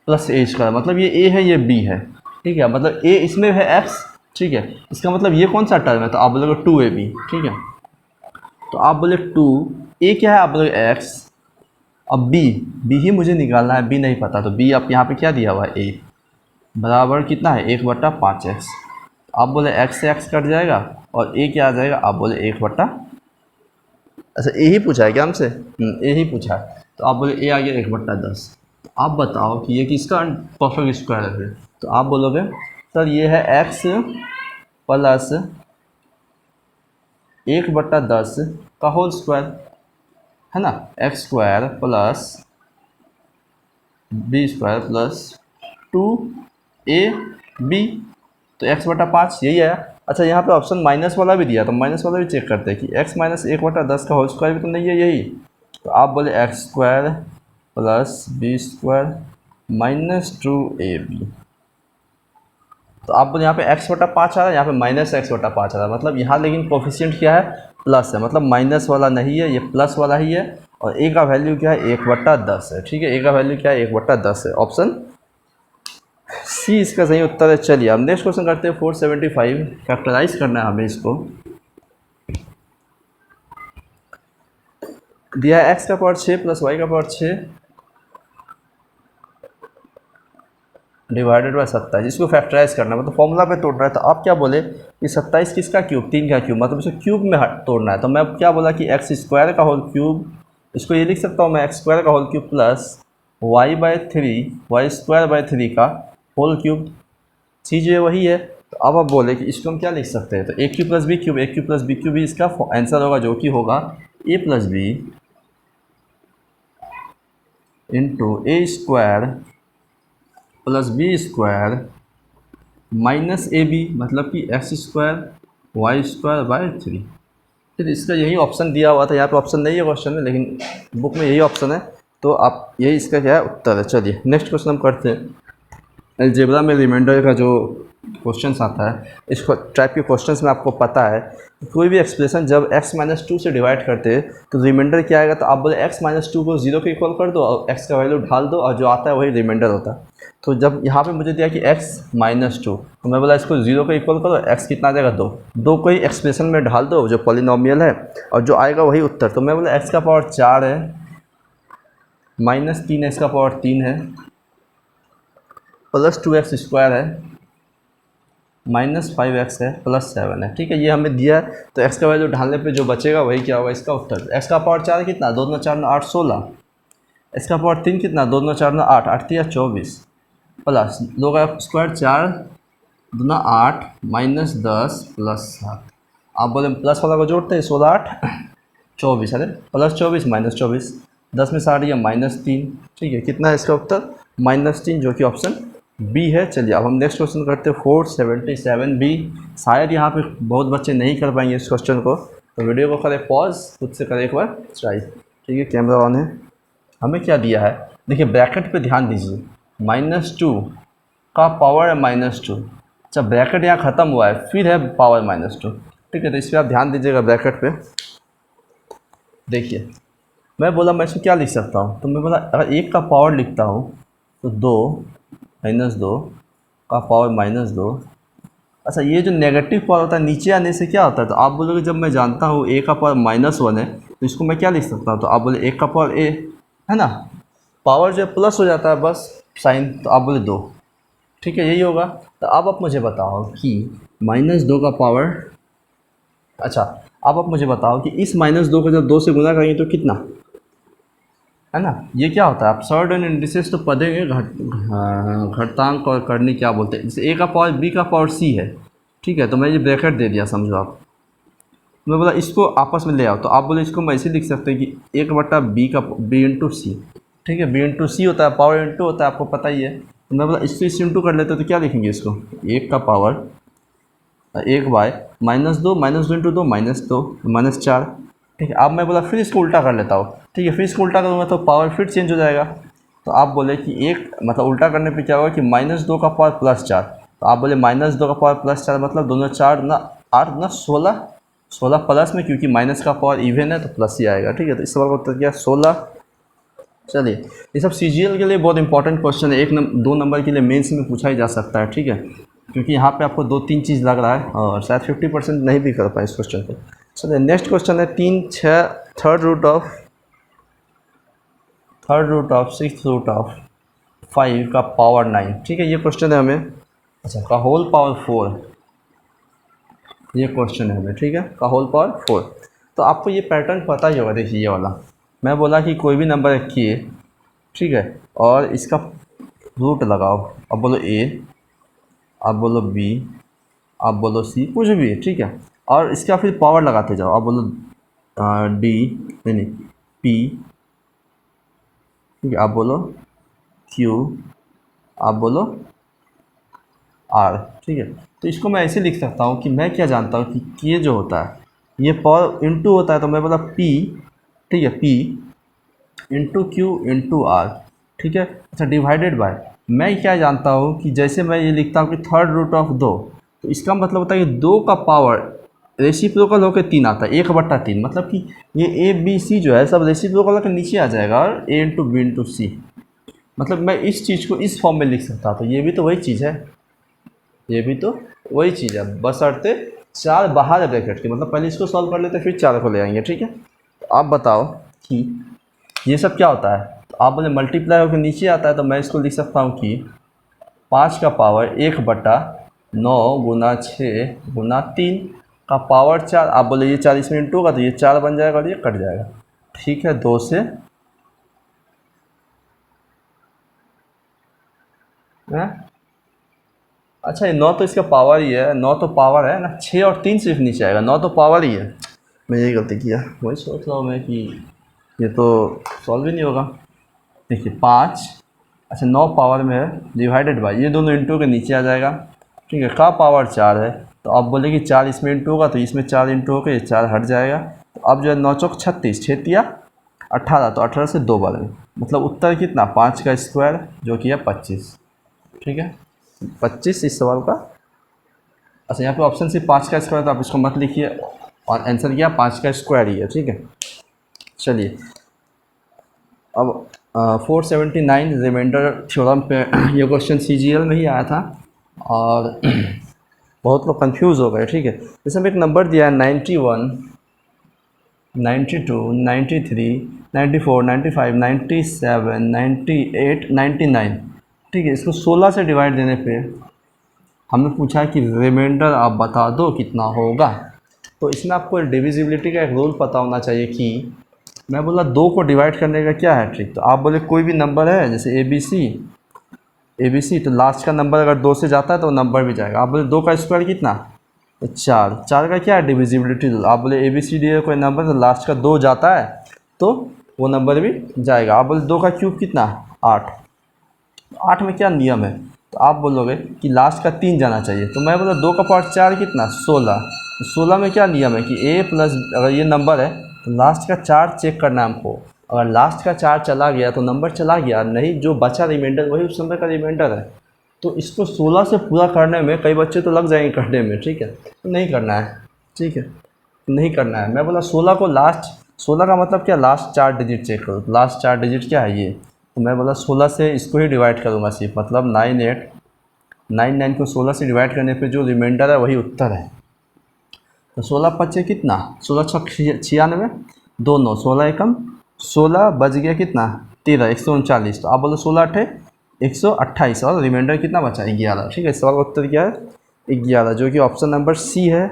प्लस ए स्क्वायर, मतलब ये ए है ये बी है। ठीक है, मतलब ए इसमें है एक्स, ठीक है, इसका मतलब ये कौन सा टर्म है, तो आप बोलोगे 2ab। ठीक है, तो आप बोले 2 ए क्या है, आप बोलोगे एक्स, अब बी ही मुझे निकालना है, बी नहीं पता, तो बी आप यहाँ पे क्या दिया हुआ है ए बराबर कितना है 1/5x। आप बोले एक्स से एक्स कट जाएगा और ए क्या आ जाएगा, आप बोले 1/, अच्छा ए ही पूछा है क्या हमसे? ए ही पूछा है, तो आप बोले ए आ गया 1/10। तो आप बताओ कि ये किसका परफेक्ट स्क्वायर है फिर? तो आप बोलोगे सर ये है एक्स प्लस 1/10 का होल स्क्वायर, है ना, X square plus B square plus 2ab, तो x/5 यही आया। अच्छा यहाँ पे ऑप्शन माइनस वाला भी दिया, तो माइनस वाला भी चेक करते हैं कि x माइनस 1/10 का होल स्क्वायर भी तो नहीं है यही। तो आप बोले X square plus B square minus 2ab, तो आप बोले यहाँ पे x/5 आ रहा है, यहाँ पे माइनस x/5 आ रहा है, मतलब यहाँ लेकिन कोफिशिएंट क्या है, प्लस है, मतलब माइनस वाला नहीं है, ये प्लस वाला ही है। और ए का वैल्यू क्या है 1/10 है। ठीक है, ए का वैल्यू क्या है 1/10 है, ऑप्शन सी इसका सही उत्तर है। चलिए अब नेक्स्ट क्वेश्चन करते हैं 475, फैक्टराइज करना है हमें इसको। दिया है एक्स का पावर 6 प्लस वाई का पावर 6 डिवाइडेड बाय 27, इसको फैक्टराइज करना है, मतलब फॉर्मूला पे तोड़ना है। तो आप क्या बोले कि 27 किसका क्यूब, 3 का क्यूब, मतलब इसको क्यूब में तोड़ना है। तो मैं क्या बोला कि एक्स स्क्वायर का होल क्यूब, इसको ये लिख सकता हूँ मैं एक्स स्क्वायर का whole cube plus y/3 Y square by 3 का होल क्यूब, चीज़ें वही है। तो अब आप बोले कि इसको हम क्या लिख सकते हैं, तो A cube plus B cube, A cube plus B cube भी इसका आंसर होगा, जो कि होगा A plus B into A square plus B square minus A B, मतलब कि X square Y square by 3। फिर इसका यही ऑप्शन दिया हुआ था, यहाँ पे ऑप्शन नहीं है क्वेश्चन में, लेकिन बुक में यही ऑप्शन है, तो आप यही इसका क्या है उत्तर है। चलिए नेक्स्ट क्वेश्चन हम करते हैं। अलजेब्रा में रिमाइंडर का जो क्वेश्चंस आता है, इस टाइप के क्वेश्चंस में आपको पता है कि कोई भी एक्सप्रेशन जब x-2 से डिवाइड करते हैं तो रिमाइंडर क्या आएगा, तो आप बोले x-2 को 0 के इक्वल कर दो और x का वैल्यू ढाल दो, और जो आता है वही रिमाइंडर होता है। तो जब यहाँ पे मुझे दिया कि x-2, तो मैं बोला इसको 0 के इक्वल करो, x कितना आ जाएगा 2, 2 को ही एक्सप्रेशन में ढाल दो जो पॉलिनोमियल है, और जो आएगा वही उत्तर। तो मैं बोला x का पावर 4 है माइनस 3 x का पावर 3 है प्लस 2x स्क्वायर है माइनस 5x है प्लस 7 है। ठीक है, ये हमें दिया है, तो x का वैल्यू ढालने पे जो बचेगा वही क्या होगा इसका उत्तर। x का पावर 4 कितना, 2 9 4 9 8 16, x का पावर 3 कितना, 2 9 4 9 8 8 3 24 प्लस 2 का स्क्वायर 4 2 8 माइनस 10 प्लस 7। आप बोले प्लस वाला को जोड़ते हैं, 16 8 24, अरे प्लस 24 माइनस 24, 10 में 60 या माइनस 3। ठीक है, कितना है इसका उत्तर -3, जो कि ऑप्शन बी है। चलिए अब हम नेक्स्ट क्वेश्चन करते हैं 477 बी। शायद यहाँ पे बहुत बच्चे नहीं कर पाएंगे इस क्वेश्चन को, तो वीडियो को करें पॉज, खुद से करें एक बार ट्राई। ठीक है, कैमरा ऑन है। हमें क्या दिया है, देखिए ब्रैकेट पे ध्यान दीजिए, -2 का पावर है -2। अच्छा ब्रैकेट यहाँ ख़त्म हुआ है, फिर है पावर -2। ठीक है, तो इस पर आप ध्यान दीजिएगा ब्रैकेट पे। देखिए मैं बोला मैं इसको क्या लिख सकता हूँ, तो मैं बोला अगर 1 का पावर लिखता हूँ तो 2 -2 का पावर -2 अच्छा, ये जो नेगेटिव पावर होता है नीचे आने से क्या होता है, तो आप बोलोगे जब मैं जानता हूँ a का पावर -1 है तो इसको मैं क्या लिख सकता हूँ, तो आप बोले 1 का पावर a है ना, पावर जो है प्लस हो जाता है बस साइन, तो आप बोले 2। ठीक है, यही होगा। तो अब आप मुझे बताओ कि -2 का पावर, अच्छा अब आप मुझे बताओ कि इस -2 को जब 2 से गुना करेंगे तो कितना, है ना, ये क्या होता है, अपसर्ड एंड इंडिसेस तो पढ़ेंगे, घटांक और करनी क्या बोलते हैं, जैसे a का पावर b का पावर c है। ठीक है, तो मैं ये ब्रैकेट दे दिया समझो आप, मैं बोला इसको आपस में ले आओ, तो आप बोले इसको मैं ऐसे लिख सकते हैं कि 1/b का b इंटू सी। ठीक है, b इंटू सी होता है, पावर इंटू होता है, आपको पता ही है। तो मैं बोला इससे इस इंटू कर लेते तो क्या लिखेंगे इसको, 1 का पावर 1/-2, -2 इंटू 2 -2 -4। ठीक है, अब मैं बोला फिर इसको उल्टा कर लेता हूँ। ठीक है, फिर इसको उल्टा करूँगा तो पावर फिर चेंज हो जाएगा। तो आप बोले कि एक मतलब उल्टा करने पे क्या होगा कि -2 का पावर +4। तो आप बोले -2 का पावर +4 मतलब दोनों 4 ना 8 ना 16, 16 प्लस में, क्योंकि माइनस का पावर इवन है तो प्लस ही आएगा। ठीक है, तो इस सवाल का उत्तर क्या 16। चलिए, ये सब CGL के लिए बहुत इंपॉर्टेंट क्वेश्चन है, 2 नंबर के लिए मेंस में पूछा ही जा सकता है। ठीक है, क्योंकि यहाँ पे आपको 2-3 चीज़ लग रहा है और शायद 50% नहीं भी कर पाए इस क्वेश्चन को। चलिए, नेक्स्ट क्वेश्चन है 3, 6 थर्ड रूट ऑफ 6/5 का पावर 9। ठीक है, ये क्वेश्चन है हमें। अच्छा, का होल पावर 4, ये क्वेश्चन है हमें। ठीक है, का होल पावर 4। तो आपको ये पैटर्न पता ही होगा, देखिए ये वाला, मैं बोला कि कोई भी नंबर रखिए, ठीक है, और इसका रूट लगाओ। अब बोलो a, आप बोलो b, आप बोलो c, कुछ भी, ठीक है, और इसका फिर पावर लगाते जाओ। आप बोलो d, नहीं p, ठीक है, आप बोलो q, आप बोलो r। ठीक है, तो इसको मैं ऐसे लिख सकता हूँ कि मैं क्या जानता हूँ कि ये जो होता है ये पावर इंटू होता है, तो मैं बोला p, ठीक है, p into Q into R. ठीक है, अच्छा, डिवाइडेड बाय, मैं क्या जानता हूँ कि जैसे मैं ये लिखता हूँ कि थर्ड रूट ऑफ 2, तो इसका मतलब होता है कि 2 का पावर रेसिप्रोकल होकर 3 आता है, 1/3, मतलब कि ये ए बी सी जो है सब रेसिप्रोकल होकर नीचे आ जाएगा, और a इंटू बी इंटू सी, मतलब मैं इस चीज़ को इस फॉर्म में लिख सकता हूँ। तो ये भी तो वही चीज़ है, ये भी तो वही चीज़ है, बशर्ते 4 बाहर है ब्रैकेट के, मतलब पहले इसको सॉल्व कर लेते फिर 4 को ले आएंगे। ठीक है, तो आप बताओ कि ये सब क्या होता है, तो आप बोले मल्टीप्लाई होकर नीचे आता है, तो मैं इसको लिख सकता हूँ कि 5 का पावर 1/9 गुना 6 गुना 3 का पावर 4। आप बोले ये 4 इसमें इंटू होगा तो ये 4 बन जाएगा और ये कट जाएगा। ठीक है, 2 से है, अच्छा, ये 9 तो इसका पावर ही है, 9 तो पावर है ना, 6 और 3 सिर्फ नीचे आएगा, 9 तो पावर ही है। मैं यही गलती किया, वही सोच रहा हूँ मैं कि ये तो सॉल्व ही नहीं होगा। देखिए 5, अच्छा 9 पावर में है, डिवाइडेड बाई, ये दोनों इंटू के नीचे आ जाएगा। ठीक है, का पावर 4 है, तो आप बोले कि 4 इसमें इंटू होगा तो इसमें 4 इंटू होकर ये 4 हट जाएगा। तो अब जो है 9 चौक 36, 6 18, तो 18 से 2 बार में, मतलब उत्तर कितना 5 का स्क्वायर जो कि है 25। ठीक है, 25 इस सवाल का। अच्छा, यहाँ पे ऑप्शन से 5 का स्क्वायर, तो आप इसको मत लिखिए, और आंसर क्या 5 का स्क्वायर ही है। ठीक है, चलिए अब 479 रिमाइंडर थ्योरम पे ये क्वेश्चन CGL में ही आया था और बहुत लोग कंफ्यूज हो गए। ठीक है, जैसे हमें एक नंबर दिया है 91, 92, 93, 94, 95, 97, 98, 99। ठीक है, इसको 16 से डिवाइड देने पे हमने पूछा है कि रिमाइंडर आप बता दो कितना होगा। तो इसमें आपको डिविजिबिलिटी का एक रूल पता होना चाहिए कि मैं बोला 2 को डिवाइड करने का क्या है ट्रिक। तो आप बोले कोई भी नंबर है जैसे ABC, तो लास्ट का नंबर अगर 2 से जाता है तो नंबर भी जाएगा। आप बोले 2 का स्क्वायर कितना, तो 4, 4 का क्या है डिविजिबिलिटी रूल। आप बोले ABCD है कोई नंबर, तो लास्ट का 2 जाता है तो वो नंबर भी जाएगा। आप बोले 2 का क्यूब कितना 8, 8 में क्या नियम है, तो आप बोलोगे कि लास्ट का 3 जाना चाहिए। तो मैं बोला 2 का पावर 4 कितना 16, तो 16 में क्या नियम है कि A प्लस, अगर ये नंबर है तो लास्ट का 4 चेक करना है हमको। अगर लास्ट का 4 चला गया तो नंबर चला गया, नहीं जो बचा रिमाइंडर वही उस नंबर का रिमाइंडर है। तो इसको 16 से पूरा करने में कई बच्चे तो लग जाएंगे करने में। ठीक है, तो नहीं करना है। ठीक है, नहीं करना है। मैं बोला 16 को लास्ट, 16 का मतलब क्या लास्ट 4 डिजिट चेक करो। लास्ट 4 डिजिट क्या है ये, तो मैं बोला 16 से इसको ही डिवाइड करूँगा सिर्फ, मतलब 98 9 को 16 से डिवाइड करने पे जो रिमाइंडर है वही उत्तर है। तो 16 पच्चे कितना, 16 छक 96, 2 9, 16 एकम 16 बच गया कितना 13, 139। तो आप बोलो 16 अट्ठे 128 और रिमाइंडर कितना बचा 11। ठीक है, इस सवाल का उत्तर क्या है 11, जो कि ऑप्शन नंबर सी है।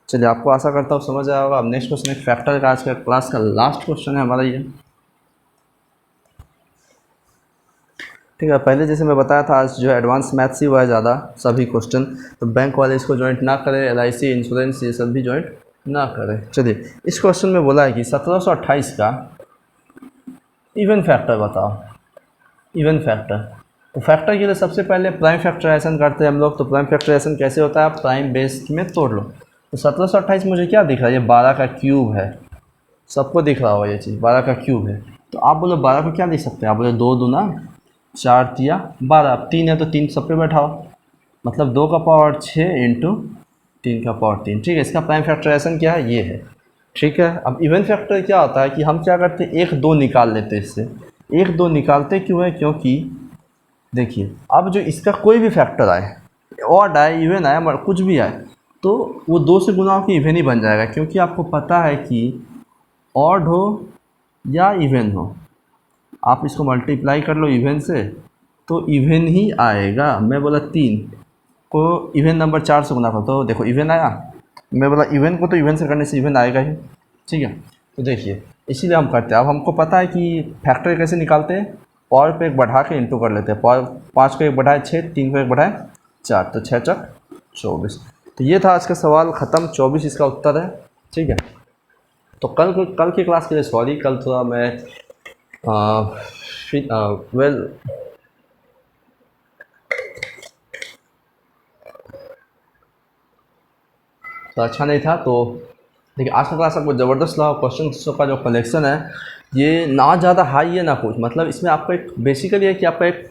चलिए, आपको आशा करता हूँ समझ आया होगा। अब नेक्स्ट क्वेश्चन एक फैक्टर का, आज का क्लास का लास्ट क्वेश्चन है हमारा ये। ठीक है, पहले जैसे मैं बताया था आज जो है एडवांस मैथ्स ही हुआ है ज़्यादा सभी क्वेश्चन, तो बैंक वाले इसको ज्वाइंट ना करें, LIC इंश्योरेंस ये सब भी ज्वाइंट ना करें। चलिए, इस क्वेश्चन में बोला है कि 1728 का इवन फैक्टर बताओ। इवन फैक्टर, तो फैक्टर के लिए सबसे पहले प्राइम फैक्टराइजेशन करते हैं हम लोग। तो प्राइम फैक्टराइजेशन कैसे होता है, आप प्राइम बेस में तोड़ लो। तो 1728 मुझे क्या दिख रहा है, ये 12 का क्यूब है। सबको दिख रहा होगा ये चीज़, 12 का क्यूब है। तो आप बोलो 12 को क्या लिख सकते हैं, आप बोले 2 दूना 4 तिया 12, अब 3 है तो 3 सब पे बैठाओ, मतलब 2 का पावर 6 इंटू 3 का पावर 3। ठीक है, इसका प्राइम फैक्टराइजेशन क्या है, ये है। ठीक है, अब इवन फैक्टर क्या होता है कि हम क्या करते हैं 1 2 निकाल लेते हैं इससे। 1 2 निकालते क्यों है, क्योंकि देखिए अब जो इसका कोई भी फैक्टर आए, ऑड आए इवन आए मगर कुछ भी आए, तो वो 2 से गुना होकर इवन ही बन जाएगा। क्योंकि आपको पता है कि ऑड हो या इवन हो, आप इसको मल्टीप्लाई कर लो इवन से तो इवन ही आएगा। मैं बोला 3 को इवन नंबर 4 से गुना करो तो देखो इवन आया। मैं बोला इवन को तो इवन से करने से इवन आएगा ही। ठीक है, तो देखिए इसीलिए हम करते हैं। अब हमको पता है कि फैक्टर कैसे निकालते हैं, पावर पे 1 बढ़ा के इंटू कर लेते हैं। पावर 5 को 1 बढ़ाए 6, 3 को 1 बढ़ाए 4, तो 6 चक 24। तो ये था आज का सवाल ख़त्म, 24 इसका उत्तर है। ठीक है, तो कल की क्लास के लिए सॉरी, कल थोड़ा मैं वेल तो अच्छा नहीं था। तो देखिए आज का क्लास आपको ज़बरदस्त लगा। क्वेश्चन का जो कलेक्शन है ये ना ज़्यादा हाई है ना कुछ, मतलब इसमें आपका एक बेसिकली है कि आपका एक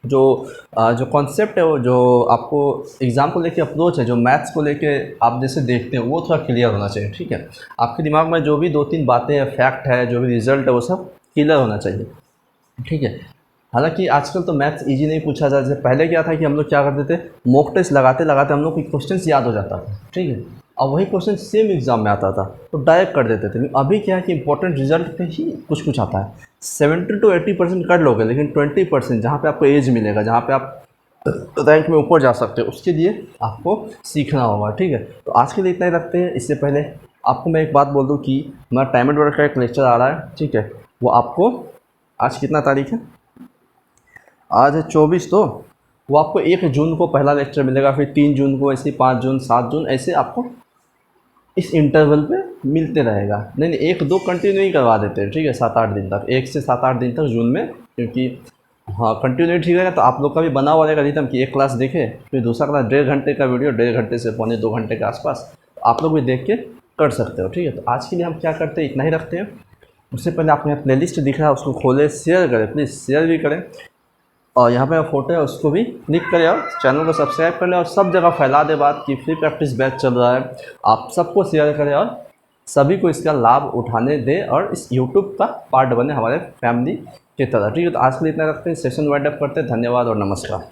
जो कॉन्सेप्ट है, वो जो आपको एग्ज़ाम को लेके अप्रोच है, जो मैथ्स को लेके आप जैसे देखते हैं वो थोड़ा क्लियर होना चाहिए। ठीक है, आपके दिमाग में जो भी 2-3 बातें हैं, फैक्ट है, जो भी रिजल्ट है, वो सब क्लियर होना चाहिए। ठीक है, हालांकि आजकल तो मैथ्स इजी नहीं पूछा जाता। जैसे पहले क्या था कि हम लोग क्या करते थे, मॉक टेस्ट लगाते लगाते हम लोग को क्वेश्चन याद हो जाता था। ठीक है, और वही क्वेश्चन सेम एग्जाम में आता था तो डायरेक्ट कर देते थे। अभी क्या है कि इंपॉर्टेंट रिजल्ट पे ही कुछ आता है। 70 to 80% कर लोगे, लेकिन 20% जहाँ पे आपको एज मिलेगा, जहाँ पे आप रैंक में ऊपर जा सकते हो, उसके लिए आपको सीखना होगा। ठीक है, तो आज के लिए इतना ही रखते हैं। इससे पहले आपको मैं एक बात बोल दूँ कि हमारा टाइम एंड वर्क का एक लेक्चर आ रहा है। ठीक है, वो आपको आज कितना तारीख है, आज है 24, तो वो आपको 1 जून को पहला लेक्चर मिलेगा, फिर 3 जून को, ऐसे 5 जून 7 जून, ऐसे आपको इस इंटरवल पे मिलते रहेगा। नहीं 1-2 कंटिन्यू ही करवा देते हैं। ठीक है, 7-8 दिन तक, 1 से 7-8 दिन तक जून में, क्योंकि हाँ कंटिन्यू ठीक रहेगा तो आप लोग का भी बना हुआ रहेगा रिदम कि एक क्लास देखे फिर दूसरा क्लास 1.5 घंटे का वीडियो, 1.5 घंटे से 1.25-2 घंटे के आसपास, तो आप लोग भी देख के कर सकते हो। ठीक है, तो आज के लिए हम क्या करते हैं, इतना ही रखते हैं। उससे पहले आपको यहाँ प्लेलिस्ट दिख रहा है, उसको खोलें, शेयर करें, प्लीज़ शेयर भी करें, और यहाँ पे फोटो है उसको भी क्लिक करें और चैनल को सब्सक्राइब कर लें, और सब जगह फैला दे बात कि फ्री प्रैक्टिस बैच चल रहा है। आप सबको शेयर करें और सभी को इसका लाभ उठाने दें और इस यूट्यूब का पार्ट बने हमारे फैमिली की तरह। ठीक है, तो आज के लिए इतना रखते हैं, सेशन वाइंड अप करते हैं। धन्यवाद और नमस्कार।